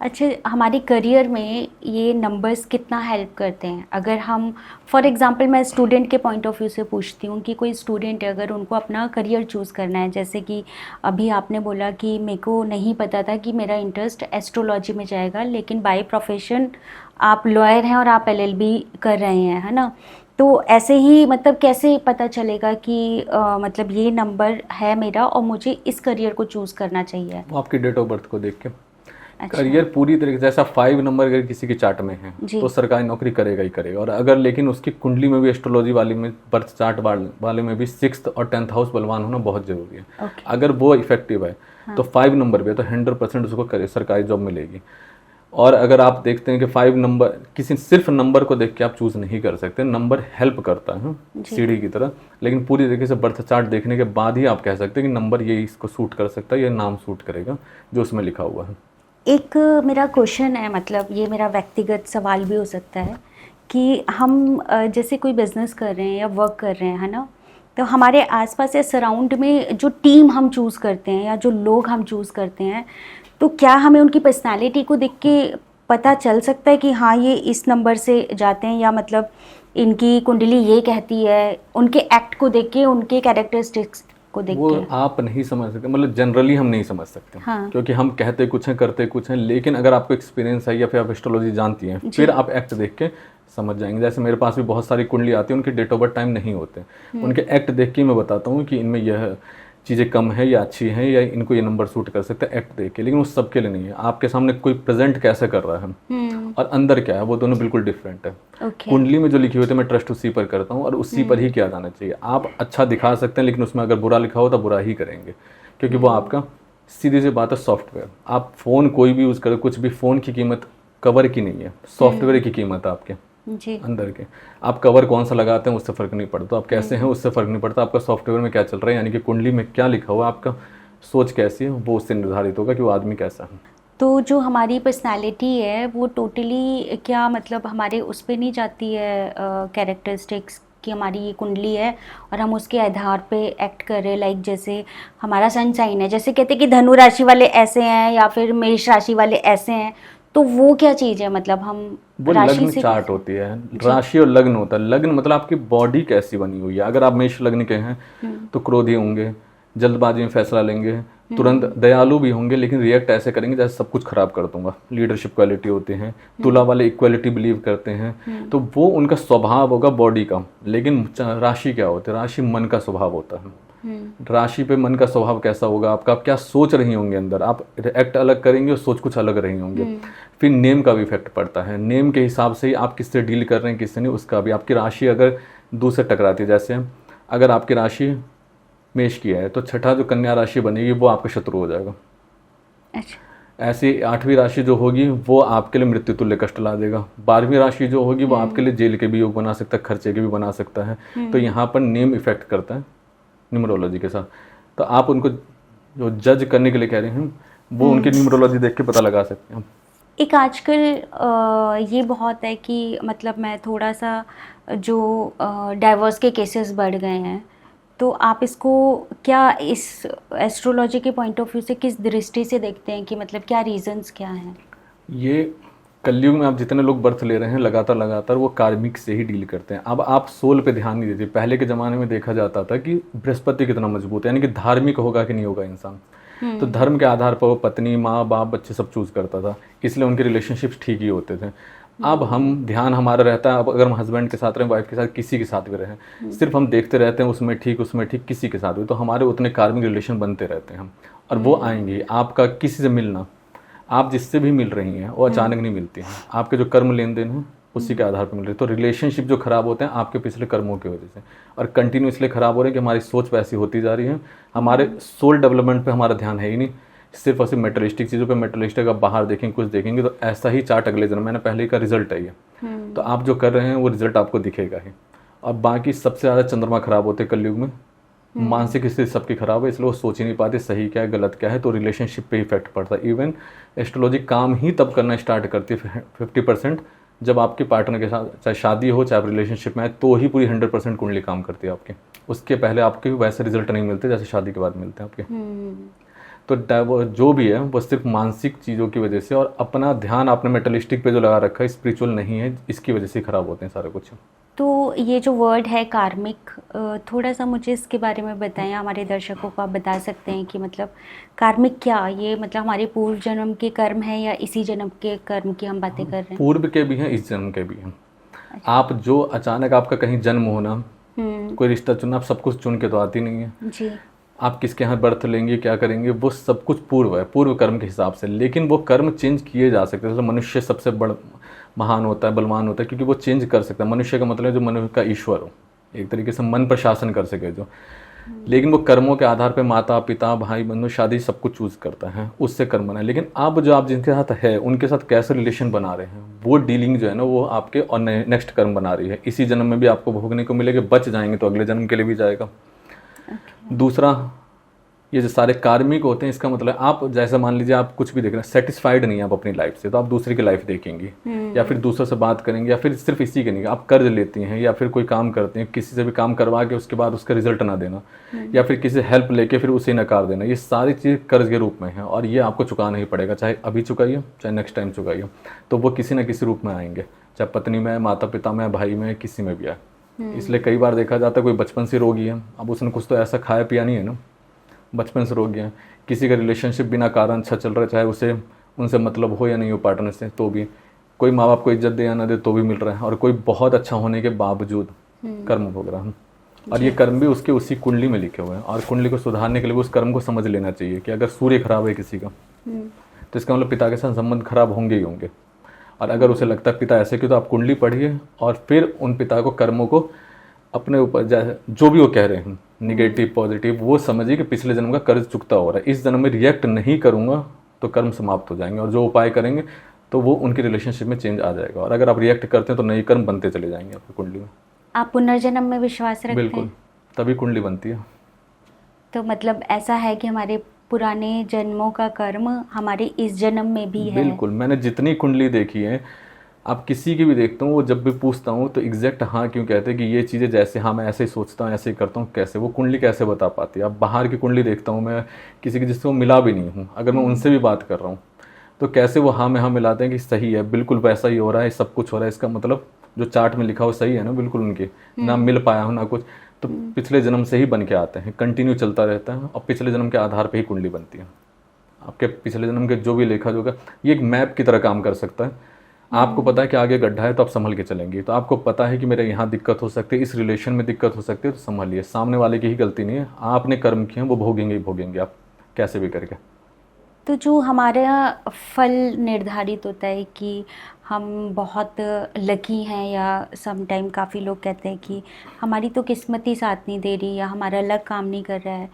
अच्छा, हमारे करियर में ये नंबर्स कितना हेल्प करते हैं? अगर हम फॉर एग्जांपल मैं स्टूडेंट के पॉइंट ऑफ व्यू से पूछती हूँ कि कोई स्टूडेंट है, अगर उनको अपना करियर चूज़ करना है, जैसे कि अभी आपने बोला कि मेरे को नहीं पता था कि मेरा इंटरेस्ट एस्ट्रोलॉजी में जाएगा, लेकिन बाय प्रोफेशन आप लॉयर हैं और आप LLB कर रहे हैं, है ना? तो ऐसे ही मतलब कैसे पता चलेगा कि मतलब ये नंबर है मेरा और मुझे इस करियर को चूज़ करना चाहिए? वो आपकी डेट ऑफ बर्थ को देख के। अच्छा। करियर पूरी तरीके से, ऐसा 5 नंबर अगर किसी के चार्ट में है जी। तो सरकारी नौकरी करेगा ही करेगा। और अगर लेकिन उसकी कुंडली में भी, एस्ट्रोलॉजी वाली में, बर्थ चार्ट वाले में भी 6th और 10th हाउस बलवान होना बहुत जरूरी है। ओके। अगर वो इफेक्टिव है तो 5 नंबर भी है तो 100% उसको सरकारी जॉब मिलेगी। और अगर आप देखते हैं कि 5 नंबर, किसी सिर्फ नंबर को देख के आप चूज़ नहीं कर सकते, नंबर हेल्प करता है सीढ़ी की तरह, लेकिन पूरी तरीके से बर्थ चार्ट देखने के बाद ही आप कह सकते हैं कि नंबर ये इसको सूट कर सकता है, ये नाम सूट करेगा जो उसमें लिखा हुआ है। एक मेरा क्वेश्चन है, मतलब ये मेरा व्यक्तिगत सवाल भी हो सकता है कि हम जैसे कोई बिज़नेस कर रहे हैं या वर्क कर रहे हैं, है ना? तो हमारे आसपास या सराउंड में जो टीम हम चूज़ करते हैं या जो लोग हम चूज़ करते हैं, तो क्या हमें उनकी पर्सनालिटी को देख के पता चल सकता है कि हाँ ये इस नंबर से जाते हैं, या मतलब इनकी कुंडली ये कहती है, उनके एक्ट को देख के, उनके कैरेक्टरिस्टिक्स को देख वो के? आप नहीं समझ सकते, मतलब जनरली हम नहीं समझ सकते। हाँ। क्योंकि हम कहते कुछ हैं करते कुछ हैं, लेकिन अगर आपको एक्सपीरियंस है या फिर आप एस्ट्रोलॉजी जानती हैं, फिर आप एक्ट देख के समझ जाएंगे। जैसे मेरे पास भी बहुत सारी कुंडली आती है, उनके डेट ऑफ बर्थ टाइम नहीं होते, उनके एक्ट देख के मैं बताता हूँ कि इनमें यह चीज़ें कम है या अच्छी हैं या इनको ये नंबर सूट कर सकता है, एक्ट देख के। लेकिन वो सबके लिए नहीं है। आपके सामने कोई प्रेजेंट कैसे कर रहा है और अंदर क्या है, वो दोनों बिल्कुल डिफरेंट है। ओके। कुंडली में जो लिखी हुई है मैं ट्रस्ट उसी पर करता हूँ और उसी पर ही किया जाना चाहिए। आप अच्छा दिखा सकते हैं, लेकिन उसमें अगर बुरा लिखा हो तो बुरा ही करेंगे, क्योंकि वो आपका, सीधी सी बात है, सॉफ्टवेयर। आप फ़ोन कोई भी यूज़ करें, कुछ भी, फ़ोन की कीमत कवर की नहीं है, सॉफ्टवेयर की कीमत है आपके जी। अंदर के। आप कवर कौन सा लगाते हैं उससे फ़र्क नहीं पड़ता, आप कैसे हैं उससे फ़र्क नहीं पड़ता, आपका सॉफ्टवेयर में क्या चल रहा है, यानी कि कुंडली में क्या लिखा हुआ है, आपका सोच कैसी है, वो उससे निर्धारित होगा कि वो आदमी कैसा है। तो जो हमारी पर्सनालिटी है वो टोटली क्या, मतलब हमारे उस पे नहीं जाती है कैरेक्टरिस्टिक्स कि हमारी ये कुंडली है और हम उसके आधार पे एक्ट कर रहे हैं? लाइक जैसे हमारा सन साइन है, जैसे कहते हैं कि धनु राशि वाले ऐसे हैं या फिर मेष राशि वाले ऐसे हैं, तो वो क्या चीज़ है? मतलब हम वो राशि लग्न से चार्ट होती है। राशि और लग्न होता है। लग्न मतलब आपकी बॉडी कैसी बनी हुई है। अगर आप मेष लग्न के हैं तो क्रोधी होंगे, जल्दबाजी में फैसला लेंगे, तुरंत दयालु भी होंगे, लेकिन रिएक्ट ऐसे करेंगे जैसे सब कुछ खराब कर दूंगा। लीडरशिप क्वालिटी होती हैं। तुला वाले इक्वालिटी बिलीव करते हैं, तो वो उनका स्वभाव होगा बॉडी का। लेकिन राशि क्या होती है? राशि मन का स्वभाव होता है। राशि पे मन का स्वभाव कैसा होगा आपका, आप क्या सोच रही होंगे अंदर, आप एक्ट अलग करेंगे और सोच कुछ अलग रही होंगे। फिर नेम का भी इफेक्ट पड़ता है। नेम के हिसाब से ही आप किससे डील कर रहे हैं, किससे नहीं, उसका भी। आपकी राशि अगर दूसरे टकराती है, जैसे अगर आपकी राशि मेष की है तो छठा जो कन्या राशि बनेगी वो आपका शत्रु हो जाएगा। अच्छा। ऐसी 8वीं राशि जो होगी वो आपके लिए मृत्यु तुल्य कष्ट ला देगा। 12वीं राशि जो होगी वो आपके लिए जेल के भी योग बना सकता है, खर्चे के भी बना सकता है। तो यहाँ पर नेम इफेक्ट करता है न्यूमरोलॉजी के साथ। तो आप उनको जो जज करने के लिए कह रहे हैं वो उनकी न्यूमरोलॉजी देख के पता लगा सकते हैं। एक आजकल ये बहुत है कि मतलब मैं थोड़ा सा, जो डाइवोर्स के केसेस बढ़ गए हैं, तो आप इसको क्या इस एस्ट्रोलॉजी के पॉइंट ऑफ व्यू से किस दृष्टि से देखते हैं कि मतलब क्या रीजंस क्या हैं? ये कलयुग में आप जितने लोग बर्थ ले रहे हैं लगातार वो कार्मिक से ही डील करते हैं। अब आप सोल पे ध्यान नहीं देते। पहले के ज़माने में देखा जाता था कि बृहस्पति कितना मजबूत है, यानी कि धार्मिक होगा कि नहीं होगा इंसान। तो धर्म के आधार पर वो पत्नी, माँ बाप, बच्चे सब चूज़ करता था, इसलिए उनके रिलेशनशिप्स ठीक ही होते थे। अब हम ध्यान हमारा रहता है, अब अगर हम हस्बैंड के साथ रहें, वाइफ के साथ, किसी के साथ भी रहें, सिर्फ हम देखते रहते हैं उसमें ठीक किसी के साथ भी, तो हमारे उतने कार्मिक रिलेशन बनते रहते हैं हम, और वो आएंगे। आपका किसी से मिलना, आप जिससे भी मिल रही हैं वो अचानक नहीं मिलती हैं, आपके जो कर्म लेन देन है उसी के आधार पर मिल रही है। तो रिलेशनशिप जो खराब होते हैं आपके पिछले कर्मों की वजह से, और कंटिन्यू इसलिए खराब हो रहे हैं कि हमारी सोच वैसी होती जा रही है, हमारे सोल डेवलपमेंट पे हमारा ध्यान है ही नहीं, सिर्फ और सिर्फ मेटलिस्टिक चीज़ों पे। मेटलिस्टिक आप बाहर देखेंगे, कुछ देखेंगे तो ऐसा ही चार्ट अगले जन्म, मैंने पहले का रिजल्ट है ये। तो आप जो कर रहे हैं वो रिजल्ट आपको दिखेगा ही। और बाकी सबसे ज़्यादा चंद्रमा खराब होते हैं कलयुग में। मानसिक स्थिति सबकी खराब है, इसलिए वो सोच ही नहीं पाते सही क्या है गलत क्या है, तो रिलेशनशिप पे इफेक्ट पड़ता है। इवन एस्ट्रोलॉजी काम ही तब करना स्टार्ट करती है 50% जब आपके पार्टनर के साथ, चाहे शादी हो चाहे रिलेशनशिप में है, तो ही पूरी 100% कुंडली काम करती है आपकी। उसके पहले आपके वैसे रिजल्ट नहीं मिलते जैसे शादी के बाद मिलते हैं आपके। तो जो भी है वो सिर्फ मानसिक चीज़ों की वजह से, और अपना ध्यान आपने मेटलिस्टिक पे जो लगा रखा है, स्पिरिचुअल नहीं है, इसकी वजह से खराब होते हैं सारा कुछ। तो ये जो वर्ड है कार्मिक, थोड़ा सा मुझे इसके बारे में बताएं, हमारे दर्शकों को आप बता सकते हैं कि मतलब कार्मिक क्या, ये मतलब हमारे पूर्व जन्म के कर्म है या इसी जन्म के कर्म की हम बातें कर रहे हैं? पूर्व के भी हैं, इस जन्म के भी हैं। आप जो अचानक आपका कहीं जन्म होना, कोई रिश्ता चुनना, आप सब कुछ चुन के तो आती नहीं है जी। आप किसके यहाँ बर्थ लेंगे, क्या करेंगे, वो सब कुछ पूर्व है, पूर्व कर्म के हिसाब से। लेकिन वो कर्म चेंज किए जा सकते हैं। तो मनुष्य सबसे बड़ा महान होता है, बलवान होता है, क्योंकि वो चेंज कर सकता है। मनुष्य का मतलब है जो मनुष्य का ईश्वर हो, एक तरीके से मन पर शासन कर सके जो। लेकिन वो कर्मों के आधार पे माता पिता भाई बंधु शादी सब कुछ चूज करता है, उससे कर्म बना है। लेकिन अब जो आप जिनके साथ है उनके साथ कैसे रिलेशन बना रहे हैं, वो डीलिंग जो है ना, वो आपके और नेक्स्ट कर्म बना रही है। इसी जन्म में भी आपको भोगने को मिलेगा, बच जाएंगे तो अगले जन्म के लिए भी जाएगा। दूसरा, ये जो सारे कार्मिक होते हैं, इसका मतलब आप जैसे मान लीजिए आप कुछ भी देख रहे हैं, सेटिस्फाइड नहीं है आप अपनी लाइफ से, तो आप दूसरे की लाइफ देखेंगे, या फिर दूसरों से बात करेंगे, या फिर सिर्फ इसी के नहीं, आप कर्ज लेती हैं या फिर कोई काम करते हैं, किसी से भी काम करवा के उसके बाद उसका रिजल्ट ना देना, या फिर किसी से हेल्प लेके फिर उसे नकार देना, ये सारी चीज़ कर्ज के रूप में है। और ये आपको चुकाना ही पड़ेगा, चाहे अभी चुकाइए चाहे नेक्स्ट टाइम चुकाइए। तो वो किसी न किसी रूप में आएंगे, चाहे पत्नी में, माता पिता में, भाई में, किसी में भी आए। इसलिए कई बार देखा जाता है कोई बचपन से रोगी है, अब उसने कुछ तो ऐसा खाया पिया नहीं है ना, बचपन से रोगी है। किसी का रिलेशनशिप बिना कारण अच्छा चल रहा है, चाहे उसे उनसे मतलब हो या नहीं हो पार्टनर से, तो भी कोई माँ बाप को इज्जत दे या ना दे तो भी मिल रहा है। और कोई बहुत अच्छा होने के बावजूद कर्म भोग रहा है। और ये कर्म भी उसके उसी कुंडली में लिखे हुए हैं। और कुंडली को सुधारने के लिए उस कर्म को समझ लेना चाहिए कि अगर सूर्य खराब है किसी का, तो इसका मतलब पिता के साथ संबंध खराब होंगे ही होंगे। और अगर उसे लगता है पिता ऐसे क्यों, तो आप कुंडली पढ़िए और फिर उन पिता को कर्मों को अपने ऊपर जो भी वो कह रहे हैं, निगेटिव पॉजिटिव, वो समझिए कि पिछले जन्म का कर्ज चुकता हो रहा है, इस जन्म में रिएक्ट नहीं करूंगा तो कर्म समाप्त हो जाएंगे। और जो उपाय करेंगे तो वो उनकी रिलेशनशिप में चेंज आ जाएगा। और अगर आप रिएक्ट करते हैं तो नए कर्म बनते चले जाएंगे आपकी कुंडली में। आप पुनर्जन्म में विश्वास रखते हैं? बिल्कुल, तभी कुंडली बनती है। तो मतलब ऐसा है कि हमारे पुराने जन्मों का कर्म हमारे इस जन्म में भी है? बिल्कुल, मैंने जितनी कुंडली देखी है, आप किसी की भी देखता हूँ, वो जब भी पूछता हूँ तो एग्जैक्ट हाँ क्यों कहते हैं कि ये चीज़ें जैसे हाँ मैं ऐसे ही सोचता हूँ, ऐसे ही करता हूँ, कैसे वो कुंडली कैसे बता पाती है। अब बाहर की कुंडली देखता हूँ मैं, किसी की जिससे वो मिला भी नहीं हूँ, अगर मैं उनसे भी बात कर रहा हूँ तो कैसे वो हाँ में हाँ मिलाते हैं कि सही है, बिल्कुल वैसा ही हो रहा है, सब कुछ हो रहा है, इसका मतलब जो चार्ट में लिखा हो सही है ना, बिल्कुल उनके ना मिल पाया हो ना कुछ, तो पिछले जन्म से ही बन के आते हैं, कंटिन्यू चलता रहता है। और पिछले जन्म के आधार पर ही कुंडली बनती है। आपके पिछले जन्म के जो भी लेखा जोखा, ये एक मैप की तरह काम कर सकता है। आपको पता है कि आगे गड्ढा है तो आप संभल के चलेंगे, तो आपको पता है कि मेरे यहाँ दिक्कत हो सकती है, इस रिलेशन में दिक्कत हो सकती है, तो संभलिए। सामने वाले की ही गलती नहीं है, आपने कर्म किए हैं, वो भोगेंगे ही भोगेंगे आप कैसे भी करके। तो जो हमारा फल निर्धारित होता है कि हम बहुत लकी हैं, या सम टाइम काफ़ी लोग कहते हैं कि हमारी तो किस्मत ही साथ नहीं दे रही या हमारा लक काम नहीं कर रहा है,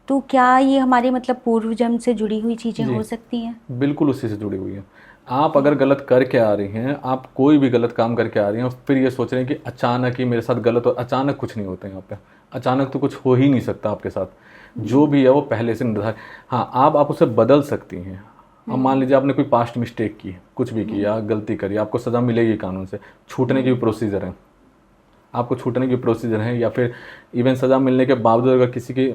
तो क्या ये हमारे मतलब पूर्व जन्म से जुड़ी हुई चीज़ें हो सकती हैं? बिल्कुल उसी से जुड़ी हुई है। आप अगर गलत करके आ रही हैं, आप कोई भी गलत काम करके आ रही हैं और फिर ये सोच रहे हैं कि अचानक ही मेरे साथ गलत हो, अचानक कुछ नहीं होता है यहाँ पे। अचानक तो कुछ हो ही नहीं सकता आपके साथ, जो भी है वो पहले से निर्धारित। हाँ, आप उसे बदल सकती हैं। अब मान लीजिए आपने कोई पास्ट मिस्टेक की, कुछ भी किया, गलती करी, आपको सज़ा मिलेगी कानून से। छूटने की भी प्रोसीजर है, आपको छूटने की प्रोसीजर है। या फिर इवन सज़ा मिलने के बावजूद अगर किसी की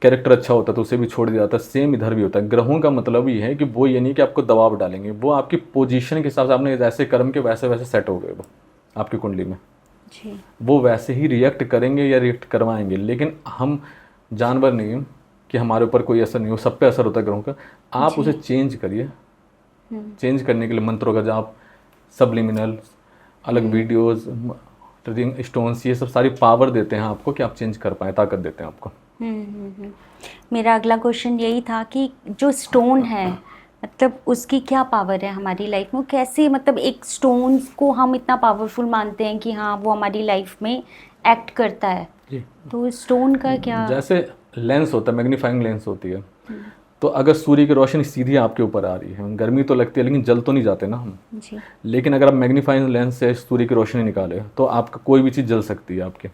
कैरेक्टर अच्छा होता है तो उसे भी छोड़ दिया जाता है। सेम इधर भी होता है। ग्रहों का मतलब ये है कि वो ये नहीं कि आपको दबाव डालेंगे, वो आपकी पोजीशन के हिसाब से, आपने जैसे कर्म के वैसे वैसे सेट हो गए वो आपकी कुंडली में जी। वो वैसे ही रिएक्ट करेंगे या रिएक्ट करवाएंगे। लेकिन हम जानवर नहीं हैं कि हमारे ऊपर कोई असर नहीं हो, सब पे असर होता है ग्रहों का। आप उसे चेंज करिए। चेंज करने के लिए मंत्रों का जाप, सबलिमिनल, अलग वीडियोस, ट्रेडिंग स्टोन्स, ये सब सारी पावर देते हैं आपको कि आप चेंज कर पाएँ, ताकत देते हैं आपको। मेरा अगला क्वेश्चन यही था कि जो स्टोन है, मतलब उसकी क्या पावर है हमारी लाइफ में? कैसे मतलब एक स्टोन्स को हम इतना पावरफुल मानते हैं कि हाँ वो हमारी लाइफ में एक्ट करता है जी। तो स्टोन का क्या? जैसे लेंस होता है, मैग्नीफाइंग लेंस होती है, तो अगर सूर्य की रोशनी सीधी आपके ऊपर आ रही है, गर्मी तो लगती है लेकिन जल तो नहीं जाते ना हम जी। लेकिन अगर आप मैग्नीफाइंग लेंस से सूर्य की रोशनी निकाले तो आपका कोई भी चीज़ जल सकती है आपके।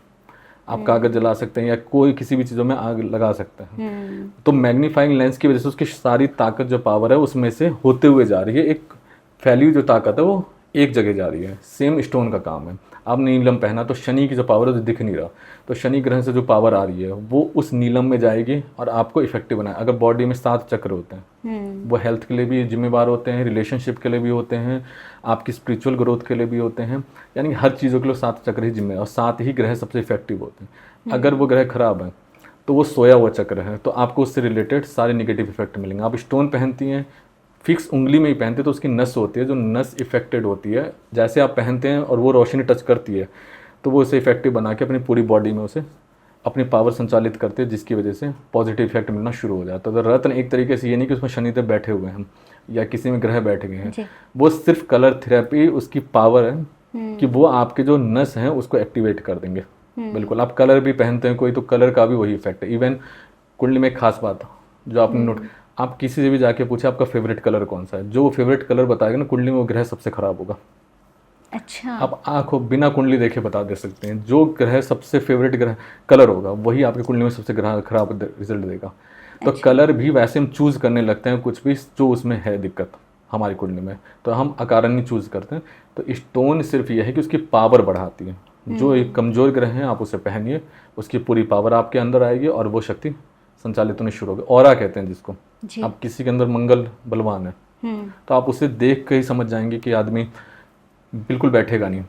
आप कागज जला सकते हैं या कोई किसी भी चीज़ों में आग लगा सकते हैं। तो मैग्नीफाइंग लेंस की वजह से उसकी सारी ताकत जो पावर है उसमें से होते हुए जा रही है। एक फैली जो ताकत है वो एक जगह जा रही है, सेम स्टोन का काम है। आपने नीलम पहना तो शनि की जो पावर है तो दिख नहीं रहा, तो शनि ग्रह से जो पावर आ रही है वो उस नीलम में जाएगी और आपको इफेक्टिव बनाए। अगर बॉडी में 7 चक्र होते हैं, वो हेल्थ के लिए भी जिम्मेवार होते हैं, रिलेशनशिप के लिए भी होते हैं, आपकी स्पिरिचुअल ग्रोथ के लिए भी होते हैं, यानी हर चीज़ों के लिए 7 चक्र ही जिम्मेवार, और 7 ही ग्रह सबसे इफेक्टिव होते हैं। अगर वो ग्रह खराब है तो वो सोया हुआ चक्र है, तो आपको उससे रिलेटेड सारे निगेटिव इफेक्ट मिलेंगे। आप स्टोन पहनती हैं, फिक्स उंगली में ही पहनते तो उसकी नस होती है, जो नस इफेक्टेड होती है, जैसे आप पहनते हैं और वो रोशनी टच करती है तो वो उसे इफेक्टिव बना के अपनी पूरी बॉडी में उसे अपनी पावर संचालित करते हैं, जिसकी वजह से पॉजिटिव इफेक्ट मिलना शुरू हो जाता है। तो रत्न एक तरीके से ये नहीं कि उसमें शनिदेव बैठे हुए हैं या किसी में ग्रह बैठ गए हैं, वो सिर्फ कलर थेरेपी उसकी पावर है कि वो आपके जो नस हैं उसको एक्टिवेट कर देंगे। बिल्कुल, आप कलर भी पहनते हैं कोई तो कलर का भी वही इफेक्ट है। इवन कुंडली में एक खास बात जो आपने नोट, आप किसी से भी जाके पूछे आपका फेवरेट कलर कौन सा है, जो वो फेवरेट कलर बताएगा ना कुंडली में वो ग्रह सबसे खराब होगा। अच्छा, आप आंखों बिना कुंडली देखे बता दे सकते हैं, जो ग्रह सबसे फेवरेट ग्रह कलर होगा वही आपकी कुंडली में सबसे खराब रिजल्ट देगा। तो कलर भी वैसे हम चूज करने लगते हैं कुछ भी जो उसमें है दिक्कत हमारी कुंडली में, तो हम अकारण नहीं चूज करते हैं। तो स्टोन सिर्फ यह है कि उसकी पावर बढ़ाती है। जो एक कमजोर ग्रह हैं आप उसे पहनिए, उसकी पूरी पावर आपके अंदर आएगी और वो शक्ति संचालित होनी शुरू होगी। ऑरा कहते हैं जिसको, आप किसी के अंदर मंगल बलवान है तो आप उसे देख के ही समझ जाएंगे कि आदमी बिल्कुल बैठेगा नहीं,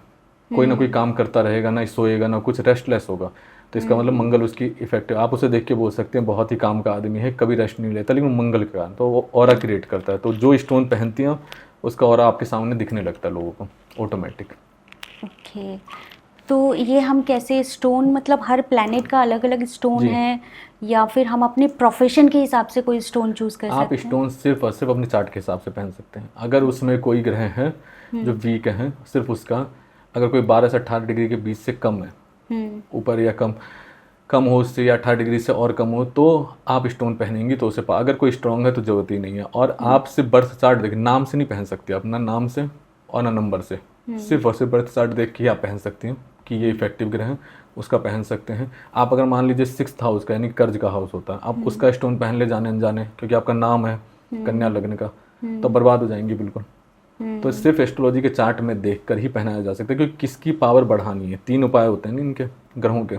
कोई ना कोई काम करता रहेगा, ना सोएगा ना कुछ, रेस्टलेस होगा। तो इसका मतलब मंगल उसकी इफेक्ट है। आप उसे देख के बोल सकते हैं बहुत ही काम का आदमी है, कभी रेस्ट नहीं लेता, लेकिन मंगल के कारण तो वो ऑरा क्रिएट करता है। तो जो स्टोन पहनती हैं उसका ऑरा आपके सामने दिखने लगता है लोगों को ऑटोमेटिक। ओके, तो ये हम कैसे स्टोन, मतलब हर प्लैनेट का अलग अलग स्टोन है या फिर हम अपने प्रोफेशन के हिसाब से कोई स्टोन चूज कर सकते हैं? आप स्टोन सिर्फ और सिर्फ अपने चार्ट के हिसाब से पहन सकते हैं। अगर उसमें कोई ग्रह है जो वीक है, सिर्फ उसका अगर कोई 12 से 18 डिग्री के बीच से कम है, ऊपर या कम हो उससे, या 18 डिग्री से और कम हो, तो आप स्टोन पहनेंगी तो उसे अगर कोई स्ट्रॉन्ग है तो जरूरत ही नहीं है। और आप सिर्फ बर्थ चार्ट देखिए, नाम से नहीं पहन सकते आप, ना नाम से और ना नंबर से, सिर्फ और सिर्फ बर्थ चार्ट देख के ही आप पहन सकती हैं कि ये इफेक्टिव ग्रह है, उसका पहन सकते हैं। आप अगर मान लीजिए 6th हाउस का यानी कर्ज का हाउस होता है, आप उसका स्टोन पहन ले जाने अनजाने, क्योंकि आपका नाम है कन्या लग्न का, तो बर्बाद हो जाएंगी बिल्कुल। तो सिर्फ एस्ट्रोलॉजी के चार्ट में देखकर ही पहनाया जा सकता है, क्योंकि किसकी पावर बढ़ानी है। 3 उपाय होते हैं ना इनके ग्रहों के।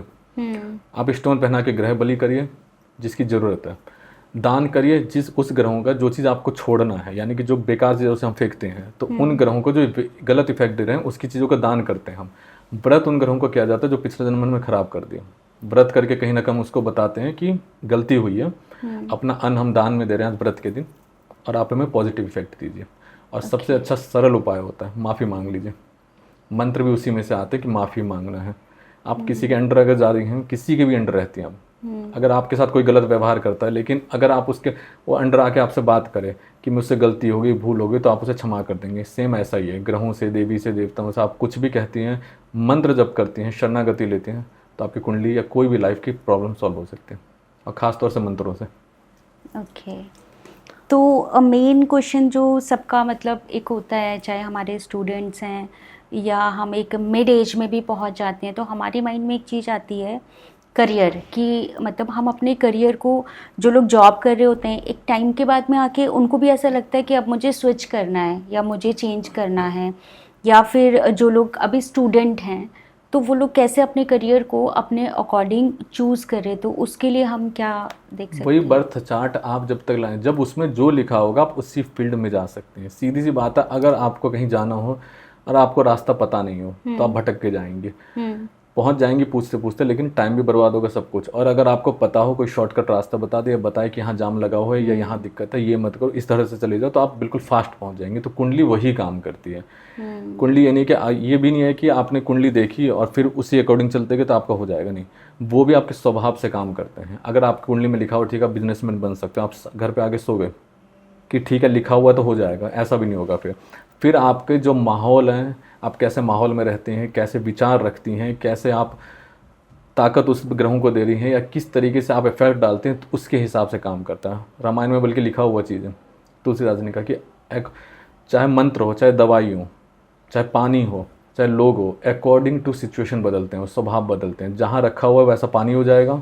आप स्टोन पहना के ग्रह बलि करिए जिसकी ज़रूरत है, दान करिए उस ग्रहों का जो चीज़ आपको छोड़ना है, यानी कि जो बेकार चीज़ों से हम फेंकते हैं, तो उन ग्रहों को जो गलत इफेक्ट दे रहे हैं उसकी चीज़ों का दान करते हैं हम। व्रत उन ग्रहों को किया जाता है जो पिछले जन्म में खराब कर दिया। व्रत करके कहीं ना कहीं उसको बताते हैं कि गलती हुई है, अपना अन्न हम दान में दे रहे हैं व्रत के दिन, और आप हमें पॉजिटिव इफेक्ट दीजिए। और सबसे अच्छा सरल उपाय होता है माफ़ी मांग लीजिए। मंत्र भी उसी में से आते हैं कि माफ़ी मांगना है। आप किसी के अंडर अगर जा रही हैं, किसी के भी अंडर रहती हैं आप, अगर आपके साथ कोई गलत व्यवहार करता है, लेकिन अगर आप उसके वो अंडर आके आपसे बात करे कि मुझसे गलती हो गई, भूल हो गई, तो आप उसे क्षमा कर देंगे। सेम ऐसा ही है ग्रहों से, देवी से, देवताओं से आप कुछ भी कहती हैं, मंत्र जप करती हैं, शरणागति लेती हैं, तो आपकी कुंडली या कोई भी लाइफ की प्रॉब्लम सॉल्व हो सकती है, और ख़ासतौर से मंत्रों से। ओके, तो मेन क्वेश्चन जो सबका मतलब एक होता है, चाहे हमारे स्टूडेंट्स हैं या हम एक मिड एज में भी पहुंच जाते हैं, तो हमारे माइंड में एक चीज़ आती है करियर की, मतलब हम अपने करियर को, जो लोग जॉब कर रहे होते हैं एक टाइम के बाद में आके उनको भी ऐसा लगता है कि अब मुझे स्विच करना है या मुझे चेंज करना है, या फिर जो लोग अभी स्टूडेंट हैं तो वो लोग कैसे अपने करियर को अपने अकॉर्डिंग चूज़ करें, तो उसके लिए हम क्या देख सकते हैं? वही बर्थ चार्ट आप जब तक लाएं, जब उसमें जो लिखा होगा आप उसी फील्ड में जा सकते हैं। सीधी सी बात है, अगर आपको कहीं जाना हो और आपको रास्ता पता नहीं हो तो आप भटक के जाएंगे, पहुंच जाएंगे पूछते पूछते, लेकिन टाइम भी बर्बाद होगा सब कुछ। और अगर आपको पता हो, कोई शॉर्टकट रास्ता बता दे, बताए कि यहाँ जाम लगा हुआ है या यहाँ दिक्कत है, ये मत करो, इस तरह से चले जाओ, तो आप बिल्कुल फास्ट पहुंच जाएंगे। तो कुंडली वही काम करती है। कुंडली ये नहीं कि ये भी नहीं है कि आपने कुंडली देखी और फिर उसी अकॉर्डिंग चलते गए तो आपका हो जाएगा, नहीं, वो भी आपके स्वभाव से काम करते हैं। अगर आपकी कुंडली में लिखा हो ठीक है आप बिजनेसमैन बन सकते हो, आप घर पे आगे सो गए कि ठीक है लिखा हुआ तो हो जाएगा, ऐसा भी नहीं होगा। फिर आपके जो माहौल हैं, आप कैसे माहौल में रहते हैं, कैसे विचार रखती हैं, कैसे आप ताकत उस ग्रहों को दे रही हैं, या किस तरीके से आप इफेक्ट डालते हैं, तो उसके हिसाब से काम करता है। रामायण में बल्कि लिखा हुआ चीज़ है, तुलसीदास ने कहा कि चाहे मंत्र हो, चाहे दवाई हो, चाहे पानी हो, चाहे लोग हो, अकॉर्डिंग टू सिचुएशन बदलते हैं, स्वभाव बदलते हैं। जहाँ रखा हुआ है वैसा पानी हो जाएगा,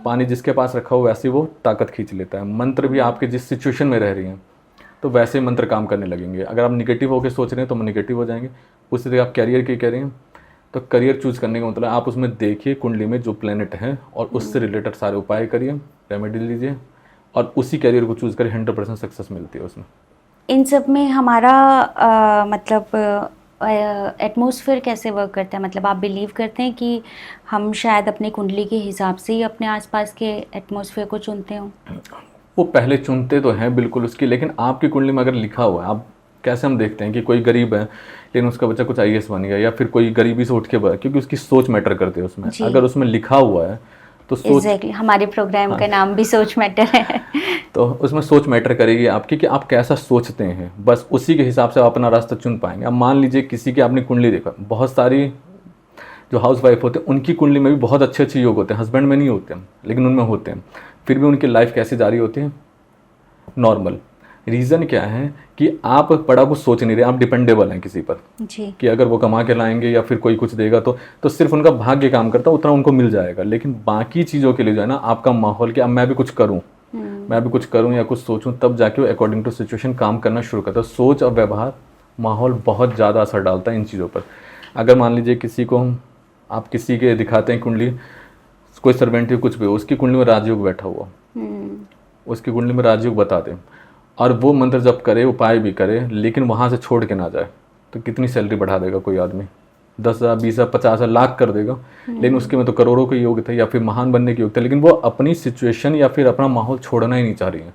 पानी जिसके पास रखा हुआ वैसी वो ताकत खींच लेता है। मंत्र भी आपके जिस सिचुएशन में रह रही हैं, तो वैसे मंत्र काम करने लगेंगे। अगर आप निगेटिव होकर सोच रहे हैं तो निगेटिव हो जाएंगे। उसी तरह आप कैरियर की कह रहे हैं तो करियर चूज़ करने का मतलब आप उसमें देखिए कुंडली में जो प्लेनेट हैं और उससे रिलेटेड सारे उपाय करिए, रेमेडी लीजिए और उसी कैरियर को चूज़ करिए, 100% सक्सेस मिलती है उसमें। इन सब में हमारा मतलब एटमॉस्फेयर कैसे वर्क करता है? मतलब आप बिलीव करते हैं कि हम शायद अपनी कुंडली के हिसाब से ही अपने आसपास के एटमॉस्फेयर को चुनते हो? वो पहले चुनते तो हैं बिल्कुल उसकी, लेकिन आपकी कुंडली में अगर लिखा हुआ है, आप कैसे हम देखते हैं कि कोई गरीब है लेकिन उसका बच्चा कुछ IAS बन गया, या फिर कोई गरीबी से उठ के क्योंकि उसकी सोच मैटर करती है उसमें। अगर उसमें लिखा हुआ है तो सोच Exactly. हमारे प्रोग्राम का नाम भी सोच मैटर है। तो उसमें सोच मैटर करेगी आपकी कि आप कैसा सोचते हैं, बस उसी के हिसाब से आप अपना रास्ता चुन पाएंगे। अब मान लीजिए किसी की आपने कुंडली देखा, बहुत सारी जो हाउस वाइफ होते हैं उनकी कुंडली में भी बहुत अच्छे अच्छे योग होते हैं, हस्बैंड में नहीं होते हैं लेकिन उनमें होते हैं, फिर भी उनकी लाइफ कैसी जा रही होती है, नॉर्मल। रीज़न क्या है कि आप बड़ा कुछ सोच नहीं रहे, आप डिपेंडेबल हैं किसी पर जी। कि अगर वो कमा के लाएंगे या फिर कोई कुछ देगा तो सिर्फ उनका भाग्य काम करता है, उतना उनको मिल जाएगा। लेकिन बाकी चीज़ों के लिए जो है ना आपका माहौल, कि अब मैं भी कुछ करूँ, मैं भी कुछ करूँ या कुछ सोचूं, तब जाके वो अकॉर्डिंग टू सिचुएशन काम करना शुरू करता है। सोच और व्यवहार, माहौल बहुत ज़्यादा असर डालता है इन चीज़ों पर। अगर मान लीजिए किसी को आप किसी के दिखाते हैं कुंडली, कोई सर्वेंट है कुछ भी, उसकी कुंडली में राजयोग बैठा हुआ, उसकी कुंडली में राजयोग बता दें और वो मंत्र जप करे, उपाय भी करे, लेकिन वहाँ से छोड़ के ना जाए, तो कितनी सैलरी बढ़ा देगा कोई आदमी? 10,000, 20,000, 50,000, लाख कर देगा। लेकिन उसके में तो करोड़ों के योग थे या फिर महान बनने के योग थे, लेकिन वो अपनी सिचुएशन या फिर अपना माहौल छोड़ना ही नहीं चाह रही है,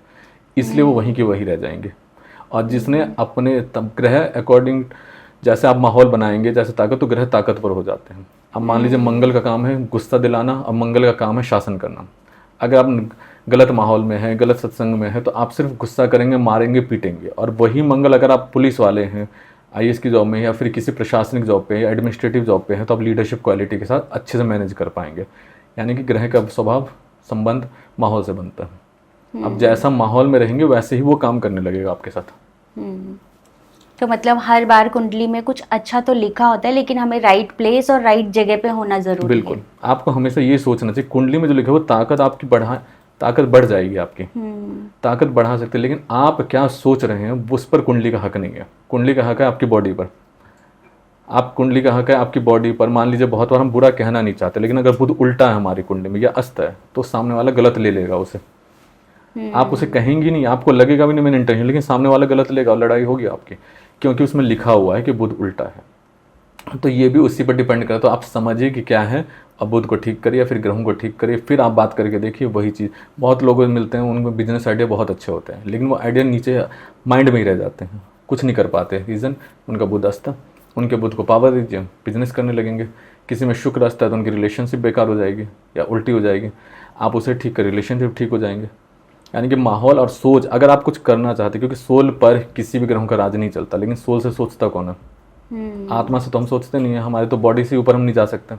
इसलिए वो वहीं के वहीं रह जाएंगे। और जिसने अपने ग्रह अकॉर्डिंग जैसे आप माहौल बनाएंगे, जैसे ताकत, तो ग्रह ताकतवर हो जाते हैं। अब मान लीजिए मंगल का काम है गुस्सा दिलाना और मंगल का काम है शासन करना। अगर आप गलत माहौल में है, गलत सत्संग में है, तो आप सिर्फ गुस्सा करेंगे, मारेंगे, पीटेंगे। और वही मंगल अगर आप पुलिस वाले हैं, IAS की जॉब में या फिर किसी प्रशासनिक जॉब पे या एडमिनिस्ट्रेटिव जॉब पे है, तो आप लीडरशिप क्वालिटी के साथ अच्छे से मैनेज कर पाएंगे। यानी कि ग्रह का स्वभाव संबंध माहौल से बनता है। अब जैसा माहौल में रहेंगे वैसे ही वो काम करने लगेगा आपके साथ। तो मतलब हर बार कुंडली में कुछ अच्छा तो लिखा होता है, लेकिन हमें राइट प्लेस और राइट जगह पे होना जरूरी है। बिल्कुल, आपको हमेशा ये सोचना चाहिए कुंडली में जो लिखा है वो ताकत आपकी ताकत बढ़ जाएगी, आपकी ताकत बढ़ा सकते हैं, लेकिन आप क्या सोच रहे हैं उस पर कुंडली का हक नहीं है। कुंडली का हक है आपकी बॉडी पर, आप कुंडली का हक है आपकी बॉडी पर। मान लीजिए बहुत बार हम बुरा कहना नहीं चाहते, लेकिन अगर बुध उल्टा है हमारी कुंडली में या अस्त है, तो सामने वाला गलत ले लेगा उसे। आप उसे कहेंगी नहीं, आपको लगेगा भी नहीं मैंने इंटेंशन, लेकिन सामने वाला गलत लेगा और लड़ाई होगी आपकी, क्योंकि उसमें लिखा हुआ है कि बुध उल्टा है। तो ये भी उसी पर डिपेंड करता है। तो आप समझिए कि क्या है, अब बुध को ठीक करिए, फिर ग्रहों को ठीक करिए, फिर आप बात करके देखिए वही चीज़। बहुत लोग मिलते हैं, उनके बिजनेस आइडिया बहुत अच्छे होते हैं, लेकिन वो आइडिया नीचे माइंड में ही रह जाते हैं, कुछ नहीं कर पाते। रीज़न उनका बुध अस्त है, उनके बुध को पावर दीजिए, बिजनेस करने लगेंगे। किसी में शुक्र अस्त है तो उनकी रिलेशनशिप बेकार हो जाएगी या उल्टी हो जाएगी, आप उसे ठीक कर, रिलेशनशिप ठीक हो जाएंगे। यानी कि माहौल और सोच, अगर आप कुछ करना चाहते, क्योंकि सोल पर किसी भी ग्रहों का राज नहीं चलता, लेकिन सोल से सोचता कौन है? आत्मा से तो हम सोचते नहीं है, हमारे तो बॉडी से ऊपर हम नहीं जा सकते।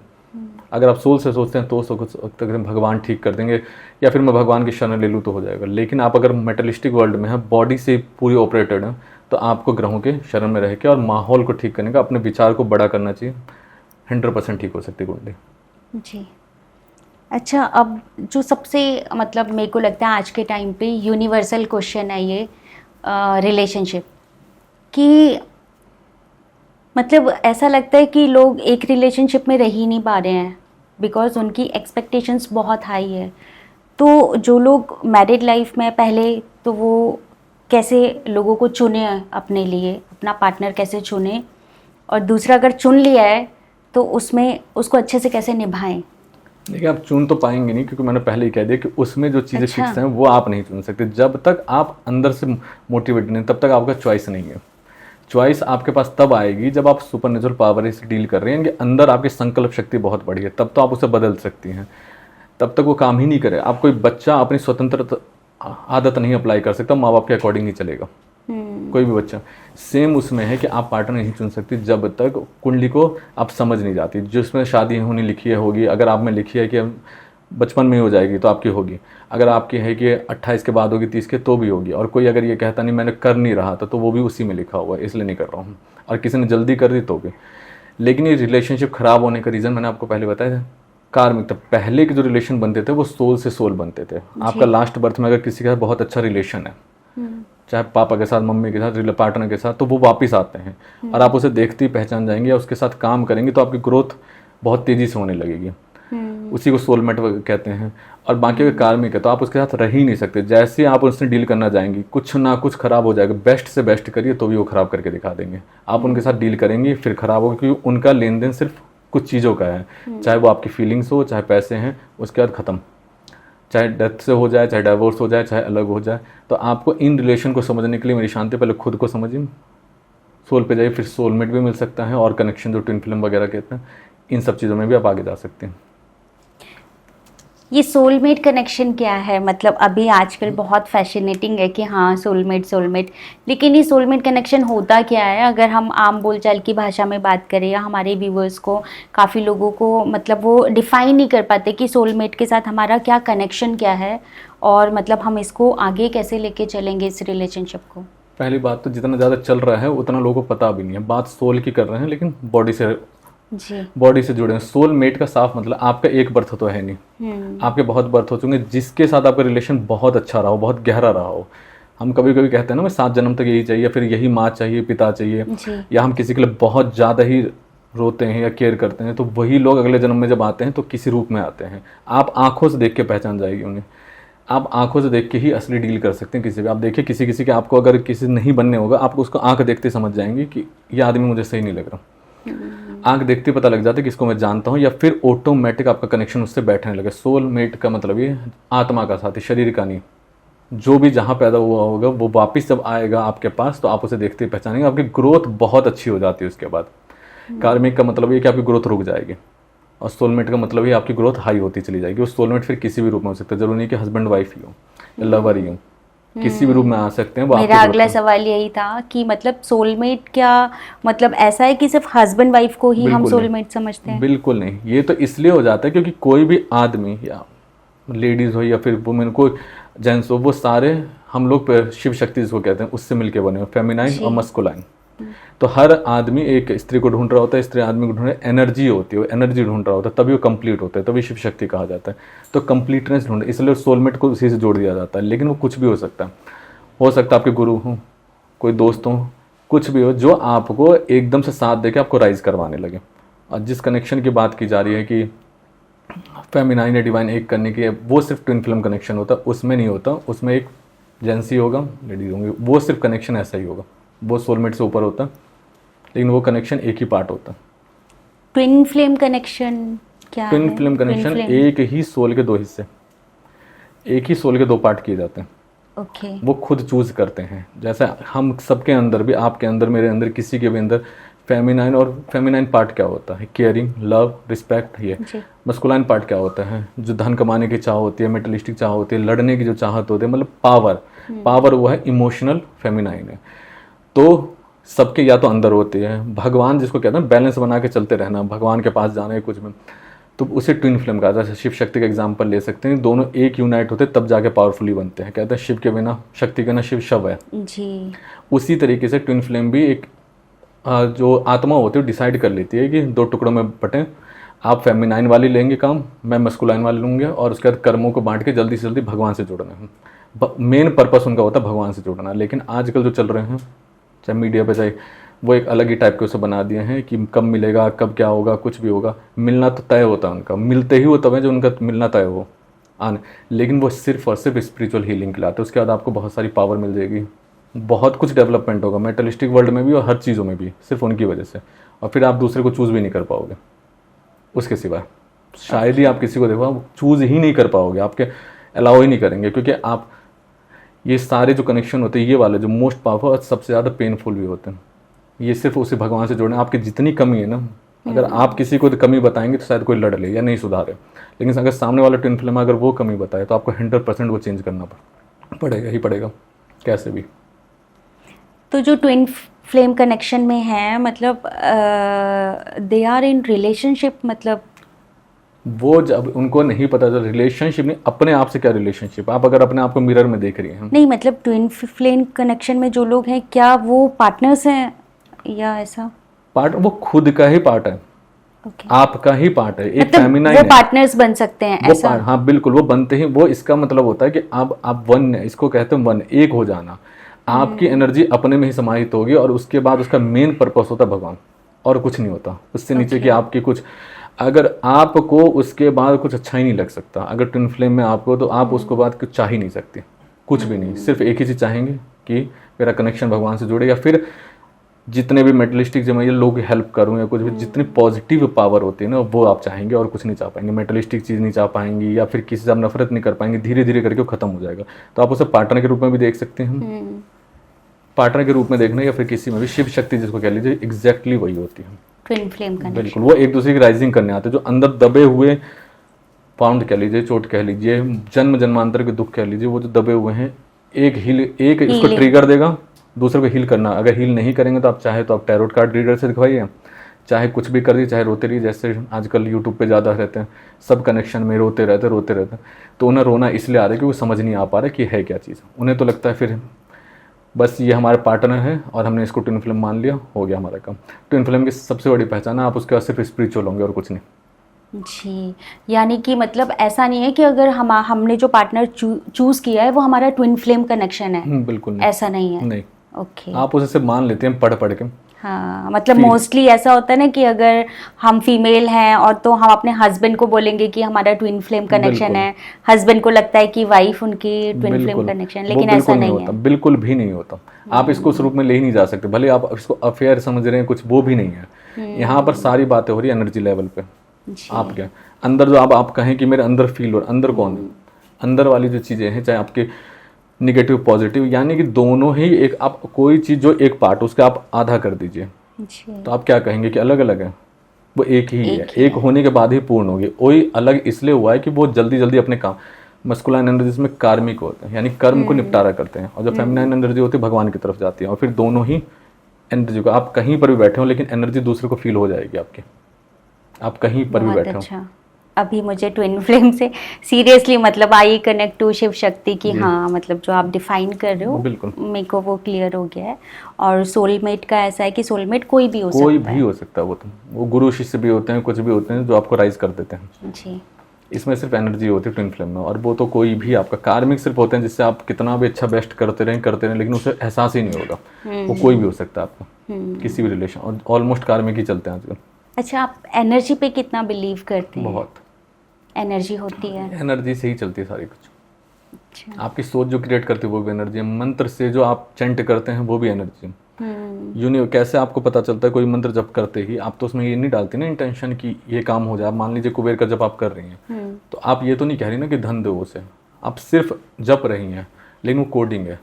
अगर आप सोल से सोचते हैं तो कुछ भगवान ठीक कर देंगे या फिर मैं भगवान की शरण ले लूँ तो हो जाएगा। लेकिन आप अगर मेटलिस्टिक वर्ल्ड में हैं, बॉडी से पूरी ऑपरेटेड है, तो आपको ग्रहों के शरण में रह के और माहौल को ठीक करने का, अपने विचार को बड़ा करना चाहिए। 100% ठीक हो सकती है कुंडली। जी। अच्छा, अब जो सबसे मतलब मेरे को लगता है आज के टाइम पे यूनिवर्सल क्वेश्चन है ये रिलेशनशिप की। मतलब ऐसा लगता है कि लोग एक रिलेशनशिप में रह ही नहीं पा रहे हैं, बिकॉज उनकी एक्सपेक्टेशंस बहुत हाई है। तो जो लोग मैरिड लाइफ में पहले, तो वो कैसे लोगों को चुने अपने लिए, अपना पार्टनर कैसे चुने, और दूसरा अगर चुन लिया है तो उसमें उसको अच्छे से कैसे निभाएं? देखिए, आप चुन तो पाएंगे नहीं, क्योंकि मैंने पहले ही कह दिया कि उसमें जो चीज़ें फिक्स हैं वो आप नहीं चुन सकते। जब तक आप अंदर से मोटिवेट नहीं, तब तक आपका चॉइस नहीं है। चॉइस आपके पास तब आएगी जब आप सुपरनेचुरल पावर से डील कर रहे हैं, कि अंदर आपकी संकल्प शक्ति बहुत बड़ी है, तब तो आप उसे बदल सकती हैं। तब तक वो काम ही नहीं करे। आप कोई बच्चा अपनी स्वतंत्र आदत नहीं अप्लाई कर सकता, माँ बाप के अकॉर्डिंग ही चलेगा। कोई भी बच्चा सेम उसमें है कि आप पार्टनर नहीं चुन सकती जब तक कुंडली को आप समझ नहीं जाती। जिसमें शादी होनी लिखी है होगी, अगर आप में लिखी है कि बचपन में ही हो जाएगी तो आपकी होगी, अगर आपकी है कि 28 के बाद होगी, 30 के तो भी होगी। और कोई अगर ये कहता नहीं मैंने कर नहीं रहा था, तो वो भी उसी में लिखा हुआ है, इसलिए नहीं कर रहा हूँ। और किसी ने जल्दी कर दी तो भी। लेकिन ये रिलेशनशिप ख़राब होने का रीज़न मैंने आपको पहले बताया था, कार्मिक। तो पहले के जो रिलेशन बनते थे वो सोल से सोल बनते थे। आपका लास्ट बर्थ में अगर किसी का बहुत अच्छा रिलेशन है, चाहे पापा के साथ, मम्मी के साथ, पार्टनर के साथ, तो वो वापस आते हैं और आप उसे देखते ही पहचान जाएंगे या उसके साथ काम करेंगे तो आपकी ग्रोथ बहुत तेज़ी से होने लगेगी। उसी को सोलमेट कहते हैं। और बाकी अगर कार्मिक है तो आप उसके साथ रह ही नहीं सकते। जैसे आप उससे डील करना जाएंगे कुछ ना कुछ खराब हो जाएगा, बेस्ट से बेस्ट करिए तो भी वो खराब करके दिखा देंगे। आप उनके साथ डील करेंगे फिर खराब होगा, क्योंकि उनका लेन देन सिर्फ कुछ चीज़ों का है, चाहे वो आपकी फीलिंग्स हो, चाहे पैसे हैं, उसके बाद ख़त्म। चाहे डेथ से हो जाए, चाहे डाइवोर्स हो जाए, चाहे अलग हो जाए। तो आपको इन रिलेशन को समझने के लिए मेरी शांति, पहले खुद को समझिए, सोल पे जाइए, फिर सोलमेट भी मिल सकता है और कनेक्शन जो ट्विन फ्लेम वगैरह कहते हैं, इन सब चीज़ों में भी आप आगे जा सकते हैं। ये सोलमेट कनेक्शन क्या है? मतलब अभी आजकल बहुत फैसिनेटिंग है कि हाँ सोलमेट, लेकिन ये सोलमेट कनेक्शन होता क्या है? अगर हम आम बोलचाल की भाषा में बात करें या हमारे व्यूवर्स को, काफ़ी लोगों को मतलब वो डिफाइन नहीं कर पाते कि सोलमेट के साथ हमारा क्या कनेक्शन क्या है और मतलब हम इसको आगे कैसे लेके चलेंगे इस रिलेशनशिप को। पहली बात तो जितना ज़्यादा चल रहा है उतना लोगों को पता भी नहीं है। बात सोल की कर रहे हैं लेकिन बॉडी से जुड़े हैं। सोल मेट का साफ मतलब आपका एक बर्थ तो है नहीं, आपके बहुत बर्थ हो चुके हैं जिसके साथ आपका रिलेशन बहुत अच्छा रहा हो, बहुत गहरा रहा हो। हम कभी कभी कहते हैं ना, मैं 7 जन्म तक यही चाहिए, फिर यही माँ चाहिए, पिता चाहिए, या हम किसी के लिए बहुत ज़्यादा ही रोते हैं या केयर करते हैं, तो वही लोग अगले जन्म में जब आते हैं तो किसी रूप में आते हैं। आप आंखों से देख के पहचान जाएगी उन्हें। आप आंखों से देख के ही असली डील कर सकते हैं किसी भी। आप देखिए किसी के आपको अगर किसी नहीं बनने होगा, आपको उसको आंख देखते समझ जाएंगे कि ये आदमी मुझे सही नहीं लग रहा। आंख देखते पता लग जाता है कि इसको मैं जानता हूँ, या फिर ऑटोमेटिक आपका कनेक्शन उससे बैठने लगे। सोलमेट का मतलब ये आत्मा का साथी, शरीर का नहीं। जो भी जहाँ पैदा हुआ होगा वो वापस जब आएगा आपके पास तो आप उसे देखते ही पहचानेंगे। आपकी ग्रोथ बहुत अच्छी हो जाती है उसके बाद। कार्मिक का मतलब ये कि आपकी ग्रोथ रुक जाएगी, और सोलमेट का मतलब ये आपकी ग्रोथ हाई होती चली जाएगी। वो सोलमेट फिर किसी भी रूप में हो सकता है, जरूरी नहीं कि हस्बैंड वाइफ ही हो या लवर ही हो, किसी भी रूप में आ सकते हैं। वो मेरा अगला सवाल यही था कि मतलब सोलमेट क्या मतलब ऐसा है कि सिर्फ हस्बैंड वाइफ को ही हम सोलमेट समझते हैं? बिल्कुल नहीं। ये तो इसलिए हो जाता है क्योंकि कोई भी आदमी या लेडीज हो या फिर वुमेन, कोई जेंट्स हो, वो सारे हम लोग शिव शक्ति जिसको कहते हैं उससे मिलके बने हो, फेमिनाइन और मस्कुलाइन। तो हर आदमी एक स्त्री को ढूंढ रहा होता है, स्त्री आदमी को ढूंढ रहा है। एनर्जी होती है, वो एनर्जी ढूंढ रहा होता है, तभी वो कंप्लीट होता है, तभी शिव शक्ति कहा जाता है। तो कंप्लीटनेस ढूंढ, इसलिए सोलमेट को उसी से जोड़ दिया जाता है। लेकिन वो कुछ भी हो सकता है आपके गुरु हो, कोई दोस्त हो, कुछ भी हो, जो आपको एकदम से साथ देके आपको राइज करवाने लगे। और जिस कनेक्शन की बात की जा रही है कि फेमिनाइन या डिवाइन एक करने की, वो सिर्फ ट्विन फ्लेम कनेक्शन होता है, उसमें नहीं होता। उसमें एक जेंसी होगा, लेडीज होंगे, वो सिर्फ कनेक्शन ऐसा ही होगा, वो सोलमेट से ऊपर होता है, लेकिन वो कनेक्शन एक ही पार्ट होता है। ट्विन फ्लेम कनेक्शन क्या है? ट्विन फ्लेम कनेक्शन एक ही सोल के 2 हिस्से, एक ही सोल के 2 पार्ट किए जाते हैं। वो खुद चूज करते हैं। जैसे हम सबके अंदर भी, आपके अंदर, मेरे अंदर, किसी के भी अंदर फेमिनाइन, और फेमिनाइन पार्ट क्या होता है? Caring, love, respect. ये मस्कुलाइन पार्ट क्या होता है? जो धन कमाने की चाह होती है, मेटलिस्टिक चाह होती है, लड़ने की जो चाहत होती है, मतलब पावर वो है, इमोशनल फेमिनाइन है। तो सबके या तो अंदर होती है, भगवान जिसको कहते हैं बैलेंस बना के चलते रहना, भगवान के पास जाना है कुछ में, तो उसे ट्विन फ्लेम कहा जाता है। शिव शक्ति का एग्जांपल ले सकते हैं, दोनों एक यूनाइट होते तब जाके पावरफुली बनते हैं। कहते हैं शिव के बिना शक्ति के ना शिव शव है जी। उसी तरीके से ट्विन फ्लेम भी एक जो आत्मा होती है डिसाइड कर लेती है कि 2 टुकड़ों में बटें। आप फेमिनाइन वाली लेंगे काम, मैं मस्कुलाइन वाली लूँगे, और उसके बाद कर्मों को बांट के जल्दी से जल्दी भगवान से जुड़ना है। मेन पर्पस उनका होता है भगवान से जुड़ना। लेकिन आजकल जो चल रहे हैं, चाहे मीडिया पे, चाहे वो एक अलग ही टाइप के उसे बना दिए हैं कि कब मिलेगा, कब क्या होगा, कुछ भी होगा। मिलना तो तय होता है उनका, मिलते ही वो तब है जो उनका मिलना तय हो आने। लेकिन वो सिर्फ और सिर्फ स्पिरिचुअल हीलिंग के लिए आते हैं। उसके बाद आपको बहुत सारी पावर मिल जाएगी, बहुत कुछ डेवलपमेंट होगा मेटलिस्टिक वर्ल्ड में भी और हर चीज़ों में भी, सिर्फ उनकी वजह से। और फिर आप दूसरे को चूज़ भी नहीं कर पाओगे उसके सिवा। शायद ही आप किसी को देखो, आप चूज़ ही नहीं कर पाओगे, आपके अलाउ ही नहीं करेंगे। क्योंकि आप ये सारे जो कनेक्शन होते हैं, ये वाले जो मोस्ट पावरफुल और सबसे ज़्यादा पेनफुल भी होते हैं, ये सिर्फ उसे भगवान से जोड़ना। आपकी जितनी कमी है ना, अगर आप किसी को कमी बताएंगे तो शायद कोई लड़ ले या नहीं सुधारे। लेकिन अगर सामने वाला ट्विन फ्लेम अगर वो कमी बताए तो आपको 100% वो चेंज करना पड़ेगा ही पड़ेगा, कैसे भी। तो जो ट्विन फ्लेम कनेक्शन में है, मतलब दे आर इन रिलेशनशिप, मतलब वो जब उनको नहीं पता था रिलेशनशिप नहीं, अपने आप से क्या रिलेशनशिप। आप अगर अपने आप को मिरर में देख रही हैं, नहीं मतलब ट्विन फ्लेम कनेक्शन में जो लोग हैं, क्या वो पार्टनर्स हैं या ऐसा? पार्ट वो खुद का ही पार्ट है, आपका ही पार्ट है। एक फेमिनाइन वो पार्टनर्स बन सकते हैं ऐसा? हाँ बिल्कुल, वो बनते ही। वो इसका मतलब होता है कि अब आप वन, इसको कहते हैं वन, एक हो जाना। आपकी एनर्जी अपने में ही समाहित होगी और उसके बाद उसका मेन पर्पस होता है भगवान, और कुछ नहीं होता उससे नीचे कि आपकी कुछ, अगर आपको उसके बाद कुछ अच्छा ही नहीं लग सकता, अगर ट्विन फ्लेम में आपको, तो आप उसको बाद कुछ चाह ही नहीं सकते, कुछ भी नहीं, सिर्फ एक ही चीज़ चाहेंगे कि मेरा कनेक्शन भगवान से जुड़े, या फिर जितने भी मेटलिस्टिक जो मैं ये लोग हेल्प करूँ या कुछ भी, जितनी पॉजिटिव पावर होती है ना वो आप चाहेंगे, और कुछ नहीं चाह पाएंगे, मेटलिस्टिक चीज़ नहीं चाह पाएंगी, या फिर किसी से आप नफरत नहीं कर पाएंगे, धीरे धीरे करके वो खत्म हो जाएगा। तो आप उसे पार्टनर के रूप में भी देख सकते हैं, पार्टनर के रूप में देखना, या फिर किसी में भी शिव शक्ति जिसको कह लीजिए, एग्जैक्टली वही होती है ट्विन फ्लेम कनेक्शन। बिल्कुल, वो एक दूसरे की राइजिंग करने आते हैं, जो अंदर दबे हुए पाउंड कह लीजिए, चोट कह लीजिए, जन्म जन्मांतर के दुख कह लीजिए, वो जो दबे हुए हैं, एक इसको ट्रिगर देगा, दूसरे को हील करना। अगर हील नहीं करेंगे तो आप चाहे तो आप टैरोट कार्ड रीडर से दिखवाइए, चाहे कुछ भी करिए, चाहे रोते रहिए, जैसे आजकल यूट्यूब पे ज़्यादा रहते हैं, सब कनेक्शन में रोते रहते, तो उन्हें रोना इसलिए आ रहा है कि वो समझ नहीं आ पा रहा कि है क्या चीज़। उन्हें तो लगता है फिर बस ये हमारे पार्टनर है और हमने इसको ट्विन फ्लेम मान लिया, हो गया हमारा काम। ट्विन फ्लेम की सबसे बड़ी पहचान है, आप उसके बाद सिर्फ स्पिरिचुअल होंगे और कुछ नहीं जी। यानी कि मतलब ऐसा नहीं है कि अगर हमने जो पार्टनर चूज किया है वो हमारा ट्विन फ्लेम कनेक्शन है, बिल्कुल नहीं, ऐसा नहीं है। नहीं, ओके। आप उसे सिर्फ मान लेते हैं पढ़ पढ़ के। हाँ, मतलब मोस्टली ऐसा होता है ना कि अगर हम फीमेल हैं और तो हम अपने हस्बैंड को बोलेंगे कि हमारा ट्विन फ्लेम कनेक्शन है, हस्बैंड को लगता है कि वाइफ उनकी ट्विन फ्लेम कनेक्शन, लेकिन ऐसा नहीं है, बिल्कुल भी नहीं होता। आप इसको उस रूप में ले ही नहीं जा सकते, भले आप इसको अफेयर समझ रहे हैं कुछ, वो भी नहीं है। यहाँ पर सारी बातें हो रही है एनर्जी लेवल पे। आप क्या अंदर जो आप कहें कि मेरे अंदर फील हो, अंदर कौन है, अंदर वाली जो चीज़ें हैं, चाहे आपके निगेटिव पॉजिटिव, यानी कि दोनों ही एक, आप कोई चीज़ जो एक पार्ट उसका आप आधा कर दीजिए, तो आप क्या कहेंगे कि अलग अलग है, वो एक ही है, एक होने के बाद ही पूर्ण होगी। वही अलग इसलिए हुआ है कि वो जल्दी जल्दी अपने काम, मस्कुलाइन एनर्जी में कार्मिक होते हैं, यानी कर्म को निपटारा करते हैं, और जो फेमिनाइन एनर्जी होती है भगवान की तरफ जाती है, और फिर दोनों ही एनर्जी को, आप कहीं पर भी बैठे हो लेकिन एनर्जी दूसरे को फील हो जाएगी आपकी, आप कहीं पर भी बैठे हो। अभी मुझे ट्विन फ्लेम से सीरियसली मतलब I connect to Shiv Shakti की, हाँ मतलब जो आप डिफाइन कर रहे हो बिल्कुल मेरे को वो क्लियर हो गया है। और सोलमेट का ऐसा है कि सोलमेट कोई भी हो सकता है, वो गुरु शिष्य भी होते हैं, कुछ भी होते हैं जो आपको राइज कर देते हैं जी। इसमें सिर्फ एनर्जी होती है ट्विन फ्लेम में, और वो तो कोई भी आपका कार्मिक सिर्फ होते हैं, जिससे आप कितना भी अच्छा बेस्ट करते रहें लेकिन उसे एहसास ही नहीं होगा। वो कोई भी हो सकता है आपका, किसी भी रिलेशन, और ऑलमोस्ट कार्मिक ही चलते हैं आजकल। अच्छा, आप एनर्जी पे कितना बिलीव करते हैं? बहुत एनर्जी होती है, एनर्जी से ही चलती है सारी कुछ। अच्छा। आपकी सोच जो क्रिएट करती है वो भी एनर्जी है, मंत्र से जो आप चैंट करते हैं वो भी एनर्जी है। कैसे आपको पता चलता है कोई मंत्र जप करते ही, आप तो उसमें ये नहीं डालती ना इंटेंशन कि ये काम हो जाए। मान लीजिए कुबेर का जप आप कर रही हैं, तो आप ये तो नहीं कह रही ना कि धन दो उसे, आप सिर्फ जप रही हैं, लेकिन वो कोडिंग है।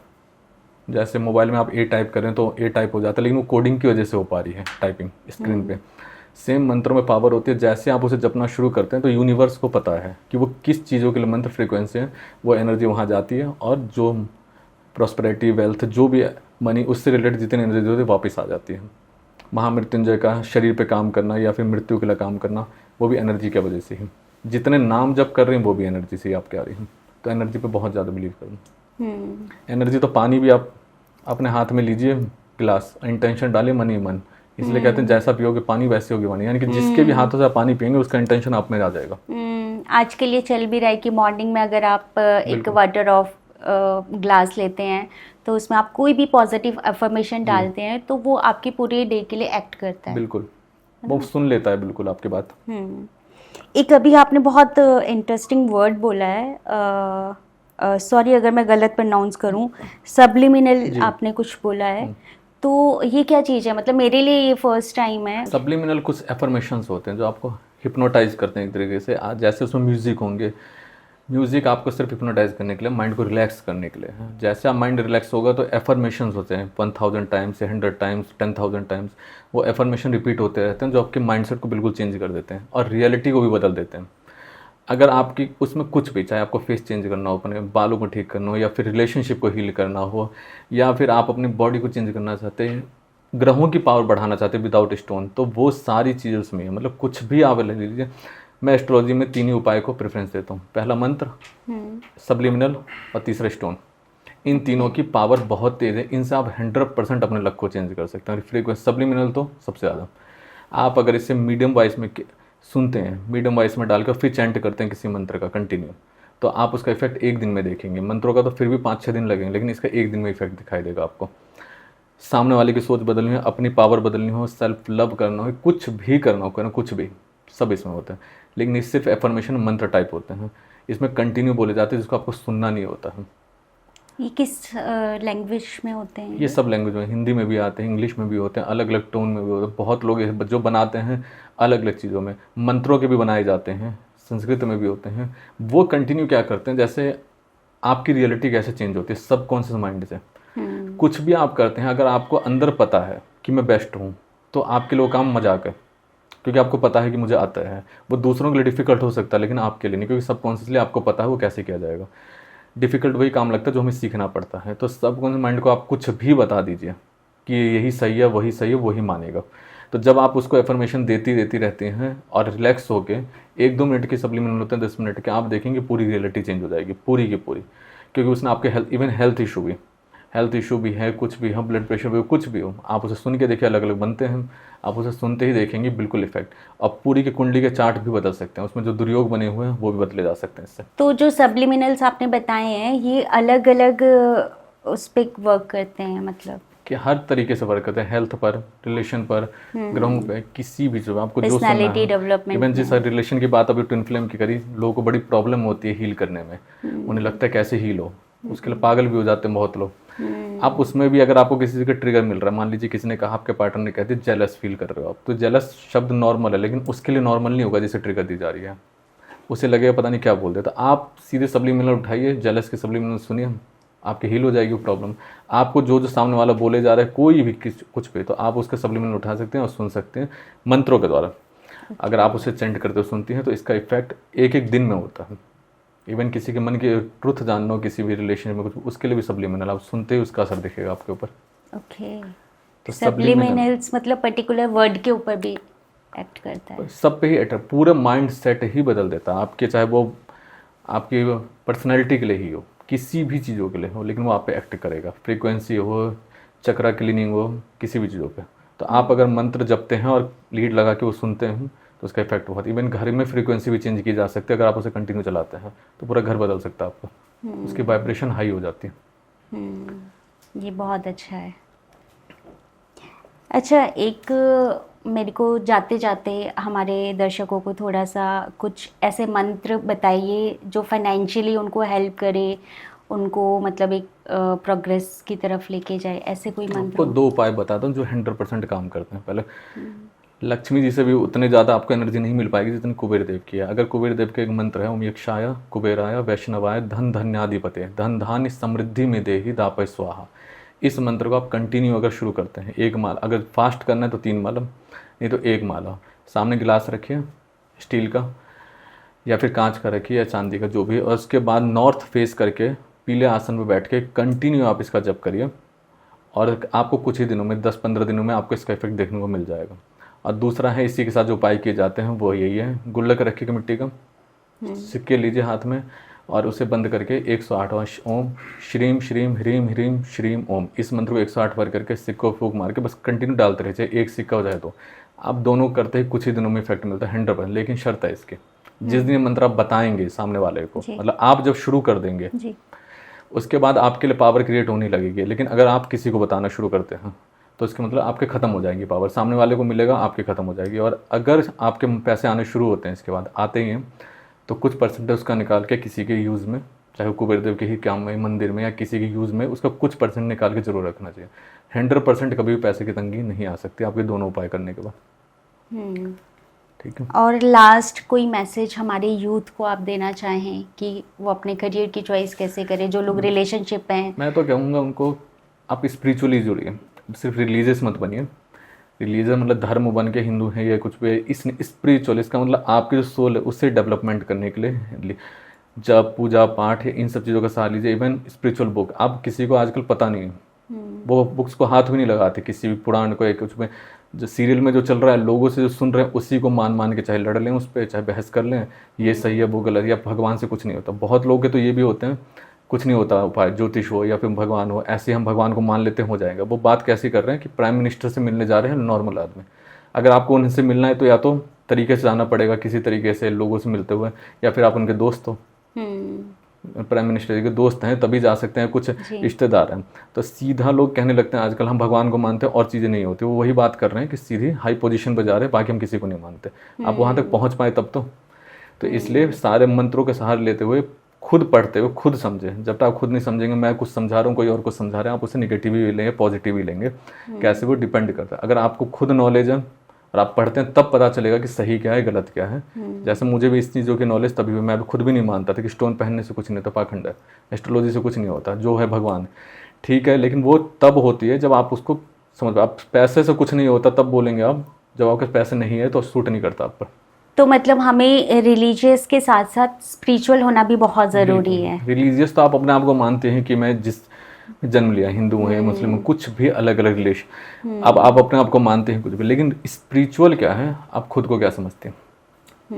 जैसे मोबाइल में आप ए टाइप करें तो ए टाइप हो जाता है, लेकिन वो कोडिंग की वजह से हो पा रही है टाइपिंग स्क्रीन पे। सेम मंत्रों में पावर होती है, जैसे आप उसे जपना शुरू करते हैं तो यूनिवर्स को पता है कि वो किस चीज़ों के लिए मंत्र फ्रीक्वेंसी है, वो एनर्जी वहाँ जाती है, और जो प्रॉस्पेरिटी, वेल्थ, जो भी मनी, उससे रिलेटेड जितनी एनर्जी होती है वापस आ जाती है। महामृत्युंजय का शरीर पे काम करना या फिर मृत्यु के लिए काम करना, वो भी एनर्जी की वजह से ही। जितने नाम जप कर रहे हैं वो भी एनर्जी से ही आप कह रही हैं। तो एनर्जी पे बहुत ज़्यादा बिलीव करूँ। एनर्जी तो पानी भी आप अपने हाथ में लीजिए, गिलास, इंटेंशन डालिए, मन ही मन। इसलिए कहते हैं जैसा पियोगे पानी वैसे होगी वाणी, यानी कि जिसके भी हाथों से आप पानी पियेंगे उसका इंटेंशन आप में आ जाएगा। आज के लिए चल भी रहा है कि मॉर्निंग में अगर आप एक वाटर ऑफ ग्लास लेते हैं तो उसमें आप कोई भी पॉजिटिव अफर्मेशन डालते हैं तो वो आपकी पूरे डे के लिए एक्ट करता है। बिल्कुल, वो सुन लेता है बिल्कुल आपकी बात। एक अभी आपने बहुत इंटरेस्टिंग वर्ड बोला है, सॉरी अगर मैं गलत प्रोनाउंस करूं, सब्लिमिनल आपने कुछ बोला है, तो ये क्या चीज़ है? मतलब मेरे लिए ये फर्स्ट टाइम है। सब्लिमिनल कुछ एफर्मेशंस होते हैं जो आपको हिप्नोटाइज करते हैं एक तरीके से। जैसे उसमें म्यूजिक होंगे, म्यूजिक आपको सिर्फ हिप्नोटाइज करने के लिए, माइंड को रिलैक्स करने के लिए है। जैसे आप माइंड रिलैक्स होगा तो एफर्मेशंस होते हैं 1000 टाइम्स, 100 टाइम्स, 10,000 टाइम्स। वो एफर्मेशन रिपीट होते रहते हैं जो आपके माइंडसेट को बिल्कुल चेंज कर देते हैं और रियलिटी को भी बदल देते हैं। अगर आपकी उसमें कुछ भी, चाहे आपको फेस चेंज करना हो, अपने बालों को ठीक करना हो, या फिर रिलेशनशिप को हील करना हो, या फिर आप अपनी बॉडी को चेंज करना चाहते हैं, ग्रहों की पावर बढ़ाना चाहते हैं विदाउट स्टोन, तो वो सारी चीज़ें उसमें है। मतलब कुछ भी आप ले लीजिए। मैं एस्ट्रोलॉजी में 3 ही उपाय को प्रेफरेंस देता हूँ, पहला मंत्र, सब्लिमिनल और तीसरा स्टोन। इन तीनों की पावर बहुत तेज़ है, इनसे आप 100% अपने लक को चेंज कर सकते हैं। फ्रीक्वेंसी सब्लिमिनल तो सबसे ज़्यादा। आप अगर इसे मीडियम वॉइस में सुनते हैं, मीडियम वॉइस में डालकर फिर चैंट करते हैं किसी मंत्र का कंटिन्यू, तो आप उसका इफेक्ट एक दिन में देखेंगे। मंत्रों का तो फिर भी 5-6 दिन लगेंगे, लेकिन इसका एक दिन में इफेक्ट दिखाई देगा आपको। सामने वाले की सोच बदलनी हो, अपनी पावर बदलनी हो, सेल्फ लव करना हो, कुछ भी करना हो, करना कुछ भी, सब इसमें होता है। लेकिन ये सिर्फ एफर्मेशन मंत्र टाइप होते हैं, इसमें कंटिन्यू बोले जाते हैं, जिसको आपको सुनना नहीं होता है। ये किस लैंग्वेज में होते हैं? ये सब लैंग्वेज में, हिंदी में भी आते हैं, इंग्लिश में भी होते हैं, अलग अलग टोन में भी होते हैं। बहुत लोग जो बनाते हैं अलग अलग चीज़ों में, मंत्रों के भी बनाए जाते हैं, संस्कृत में भी होते हैं। वो कंटिन्यू क्या करते हैं, जैसे आपकी रियलिटी कैसे चेंज होती है सबकॉन्शियस माइंड से। कुछ भी आप करते हैं, अगर आपको अंदर पता है कि मैं बेस्ट हूँ, तो आपके लिए वो काम मजाक है, क्योंकि आपको पता है कि मुझे आता है। वो दूसरों के लिए डिफिकल्ट हो सकता है, लेकिन आपके लिए नहीं, क्योंकि सबकॉन्शियसली आपको पता है वो कैसे किया जाएगा। डिफ़िकल्ट वही काम लगता है जो हमें सीखना पड़ता है। तो सबकॉन्शियस माइंड को आप कुछ भी बता दीजिए कि यही सही है, वही सही है, वही मानेगा। तो जब आप उसको एफर्मेशन देती रहती हैं और रिलैक्स होके 1-2 मिनट के सप्लीमेंट होते हैं, 10 मिनट के, आप देखेंगे पूरी रियलिटी चेंज हो जाएगी, पूरी की पूरी। क्योंकि उसने आपके हेल्थ इशू भी है, कुछ भी है, ब्लड प्रेशर भी हो, कुछ भी हो, आप उसे सुन के देखिए, अलग अलग बनते हैं। आप उसे सुनते ही देखेंगे बिल्कुल इफेक्ट। अब पूरी की कुंडली के चार्ट भी बदल सकते हैं, उसमें जो दुर्योग बने हुए हैं वो भी बदले जा सकते हैं इससे। तो जो सब्लिमिनल्स आपने बताए हैं, ये अलग अलग उस पर वर्क करते हैं, मतलब कि हर तरीके से वर्क करते हैं, हेल्थ पर, रिलेशन पर, ग्रहों पे, किसी भी जो आपको जो सुनना पर्सनालिटी है। डेवलपमेंट इवन जिस रिलेशन की बात अभी ट्विन फ्लेम की करी, लोगों को बड़ी प्रॉब्लम होती है हील करने में, उन्हें लगता है कैसे हील हो, उसके लिए पागल भी हो जाते हैं बहुत लोग। आप उसमें भी अगर आपको किसी का ट्रिगर मिल रहा है, मान लीजिए किसी ने कहा, आपके पार्टनर ने कह दिया जेलस फील कर रहे हो आप, तो जेलस शब्द नॉर्मल है, लेकिन उसके लिए नॉर्मल नहीं होगा जिसे ट्रिगर दी जा रही है। उसे लगेगा पता नहीं क्या बोल दे, तो आप सीधे सब्लिमिनल उठाइए, जेलस के सब्लिमिनल सुनिए, आपकी हील हो जाएगी वो प्रॉब्लम। आपको जो जो सामने वाला बोले जा रहा है, कोई भी कुछ भी, तो आप उसके सब्लिमिनल उठा सकते हैं और सुन सकते हैं मंत्रों के द्वारा। अगर आप उसे चेंट करते हो, सुनती हैं, तो इसका इफेक्ट एक दिन में होता है। इवन किसी के मन की ट्रुथ जानना हो, किसी भी रिलेशन में कुछ, उसके लिए भी सब्लिमिनल, आप सुनते ही उसका असर दिखेगा आपके ऊपर। ओके। तो सब्लिमिनल्स मतलब पर्टिकुलर वर्ड के ऊपर भी एक्ट करता है? सब पे ही अटैक, पूरा माइंड सेट ही बदल देता है आपके, चाहे वो आपकी पर्सनैलिटी के लिए ही हो, किसी भी चीज़ों के लिए हो, लेकिन वो आप पे एक्ट करेगा। फ्रीक्वेंसी हो, चक्रा क्लीनिंग हो, किसी भी चीज़ों पे। तो आप अगर मंत्र जपते हैं और लीड लगा के वो सुनते हैं, तो उसका इफेक्ट बहुत। इवन घर में फ्रीक्वेंसी भी चेंज की जा सकती है, अगर आप उसे कंटिन्यू चलाते हैं तो पूरा घर बदल सकता है आपका, उसकी वाइब्रेशन हाई हो जाती है। ये बहुत अच्छा है। अच्छा, एक मेरे को जाते जाते हमारे दर्शकों को थोड़ा सा कुछ ऐसे मंत्र बताइए जो फाइनेंशियली उनको हेल्प करे, उनको मतलब एक प्रोग्रेस की तरफ लेके जाए, ऐसे कोई मंत्र? आपको 2 उपाय बताता हूँ जो 100% काम करते हैं। पहले लक्ष्मी जी से भी उतने ज़्यादा आपको एनर्जी नहीं मिल पाएगी जितनी कुबेर देव की है। अगर कुबेर देव का एक मंत्र है, ओम यक्षाय कुबेराय वैष्णवाय धन धन्याधिपते धन धान्य समृद्धि में देहि दापय स्वाहा। इस मंत्र को आप कंटिन्यू अगर शुरू करते हैं, 1 माला, अगर फास्ट करना है तो 3 माला, नहीं तो 1 माला। सामने गिलास रखिए स्टील का या फिर कांच का रखिए या चांदी का, जो भी, और उसके बाद नॉर्थ फेस करके पीले आसन पर बैठ के कंटिन्यू आप इसका जप करिए, और आपको कुछ ही दिनों में, 10-15 दिनों में आपको इसका इफेक्ट देखने को मिल जाएगा। और दूसरा है, इसी के साथ जो उपाय किए जाते हैं वो यही है, गुल्लक रखिएगा मिट्टी का, सिक्के लीजिए हाथ में और उसे बंद करके 108 ओम श्रीम श्रीम ह्रीम ह्रीम श्रीम ओम, इस मंत्र को 108 बार करके सिक्कों फूंक मार के बस कंटिन्यू डालते रहिए, चाहे एक सिक्का हो जाए तो। आप दोनों करते ही कुछ ही दिनों में इफेक्ट मिलता है 100%। लेकिन शर्त है इसकी, जिस दिन ये मंत्र आप बताएंगे सामने वाले को, मतलब आप जब शुरू कर देंगे उसके बाद आपके लिए पावर क्रिएट होने लगेगी। लेकिन अगर आप किसी को बताना शुरू करते हैं तो इसका मतलब आपके ख़त्म हो जाएंगी पावर, सामने वाले को मिलेगा, आपके ख़त्म हो जाएगी। और अगर आपके पैसे आने शुरू होते हैं, इसके बाद आते ही हैं, तो कुछ परसेंटेज उसका निकाल के किसी के यूज़ में, चाहे वो कुबेर देव के ही काम में, मंदिर में, या किसी के यूज़ में, उसका कुछ परसेंट निकाल के जरूर रखना चाहिए। 100% कभी भी पैसे की तंगी नहीं आ सकती आपके दोनों उपाय करने के बाद। ठीक है। और लास्ट कोई मैसेज हमारे यूथ को आप देना चाहें कि वो अपने करियर की चॉइस कैसे करें, जो लोग रिलेशनशिप में हैं? मैं तो कहूँगा उनको, आप स्पिरिचुअली जुड़िए, सिर्फ रिलीजियस मत बनिए। रिलीजन मतलब धर्म बन के हिंदू है या कुछ भी, इस स्पिरिचुअल, इसका मतलब आपकी जो सोल है उससे डेवलपमेंट करने के लिए जब पूजा पाठ है, इन सब चीज़ों का सहारा लीजिए। इवन स्पिरिचुअल बुक, आप किसी को आजकल पता नहीं है, वो बुक्स को हाथ भी नहीं लगाते, किसी भी पुराण को, एक कुछ में जो सीरियल में जो चल रहा है, लोगों से जो सुन रहे हैं उसी को मान के चाहे लड़ लें उस पर, चाहे बहस कर लें, ये सही है वो गलत, या भगवान से कुछ नहीं होता। बहुत लोग के तो ये भी होते हैं, कुछ नहीं होता उपाय, ज्योतिष हो या फिर भगवान हो, ऐसे हम भगवान को मान लेते हो जाएगा। वो बात कैसी कर रहे हैं कि प्राइम मिनिस्टर से मिलने जा रहे हैं नॉर्मल आदमी, अगर आपको उनसे मिलना है तो या तो तरीके से जाना पड़ेगा, किसी तरीके से लोगों से मिलते हुए, या फिर आप उनके दोस्त हो, प्राइम मिनिस्टर जी के दोस्त हैं तभी जा सकते हैं, कुछ रिश्तेदार हैं। तो सीधा लोग कहने लगते हैं आजकल हम भगवान को मानते हैं और चीज़ें नहीं होती। वो वही बात कर रहे हैं कि सीधी हाई पोजीशन पर जा रहे हैं, बाकी हम किसी को नहीं मानते। आप वहाँ तक पहुँच पाए तब तो इसलिए सारे मंत्रों के सहारे लेते हुए खुद पढ़ते हुए खुद समझें। जब तक आप खुद नहीं समझेंगे, मैं कुछ समझा रहा हूँ, कोई और कुछ समझा रहे हैं, आप उसे निगेटिव ही लेंगे पॉजिटिव ही लेंगे, कैसे वो डिपेंड करता है। अगर आपको खुद नॉलेज है और आप पढ़ते हैं तब पता चलेगा कि सही क्या है गलत क्या है। जैसे मुझे भी इस चीज़ों की नॉलेज तभी हुई, मैं भी खुद भी नहीं मानता था कि स्टोन पहनने से कुछ नहीं होता, पाखंड है, एस्ट्रोलॉजी से कुछ नहीं होता, जो है भगवान ठीक है। लेकिन वो तब होती है जब आप उसको समझ, आप पैसे से कुछ नहीं होता तब बोलेंगे आप, जब आपके पैसे नहीं है तो सूट नहीं करता आप पर। तो मतलब हमें रिलीजियस के साथ साथ स्पिरिचुअल होना भी बहुत ज़रूरी है। रिलीजियस तो आप अपने आप को मानते हैं कि मैं जिस जन्म लिया, हिंदू है मुस्लिम है, कुछ भी अलग अलग रिलेशन, अब आप अपने आप को मानते हैं कुछ भी। लेकिन स्पिरिचुअल क्या है, आप खुद को क्या समझते हैं,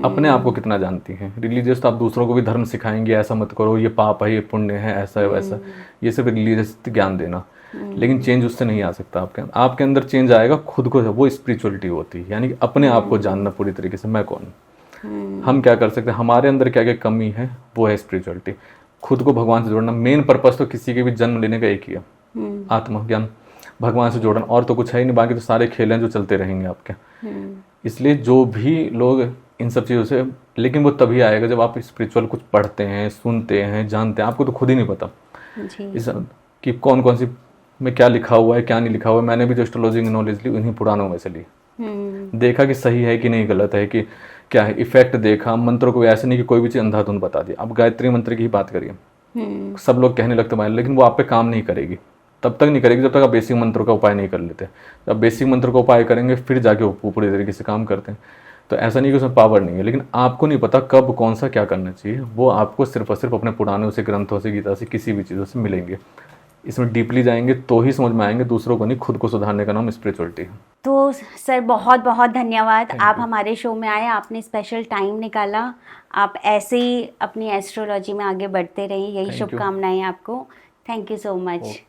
अपने आप को कितना जानती हैं। रिलीजियस तो आप दूसरों को भी धर्म सिखाएंगे, ऐसा मत करो, ये पाप है, ये पुण्य है, ऐसा है वैसा, ये सिर्फ रिलीजियस ज्ञान देना। लेकिन चेंज उससे नहीं आ सकता। आपके अंदर चेंज आएगा खुद को, वो स्पिरिचुअलिटी होती है, यानी कि अपने आप को जानना पूरी तरीके से, मैं कौन हूँ, हम क्या कर सकते हैं, हमारे अंदर क्या क्या कमी है, वो है स्पिरिचुअलिटी। खुद को भगवान से जोड़ना, मेन पर्पस तो किसी के भी जन्म लेने का एक ही है, आत्मज्ञान, भगवान से जोड़ना, और तो कुछ है ही नहीं। बाकी तो सारे खेल हैं जो चलते रहेंगे आपके। इसलिए जो भी लोग इन सब चीज़ों से, लेकिन वो तभी आएगा जब आप स्पिरिचुअल कुछ पढ़ते हैं, सुनते हैं, जानते हैं। आपको तो खुद ही नहीं पता इस कि कौन कौन सी में क्या लिखा हुआ है, क्या नहीं लिखा हुआ है। मैंने भी जो एस्ट्रोलॉजी की नॉलेज ली उन्हीं पुराणों में से ली, देखा कि सही है कि नहीं, गलत है कि क्या है, इफेक्ट देखा। मंत्रों को ऐसे नहीं कि कोई भी चीज़ अंधाधुंध बता दी। अब गायत्री मंत्र की ही बात करिए, सब लोग कहने लगते हैं, लेकिन वो आप पे काम नहीं करेगी, तब तक नहीं करेगी जब तक आप बेसिक मंत्रों का उपाय नहीं कर लेते। जब बेसिक मंत्र का उपाय करेंगे फिर जाके वो पूरी तरीके से काम करते हैं। तो ऐसा नहीं कि उसमें पावर नहीं है, लेकिन आपको नहीं पता कब कौन सा क्या करना चाहिए। वो आपको सिर्फ और सिर्फ अपने पुराणों से, ग्रंथों से, गीता से, किसी भी चीज़ों से मिलेंगे। इसमें डीपली जाएंगे तो ही समझ में आएंगे। दूसरों को नहीं, खुद को सुधारने का नाम स्पिरिचुअलिटी है। तो सर बहुत बहुत धन्यवाद, आप हमारे शो में आए, आपने स्पेशल टाइम निकाला। आप ऐसे ही अपनी एस्ट्रोलॉजी में आगे बढ़ते रहिए, यही शुभकामनाएं आपको। Thank you so much.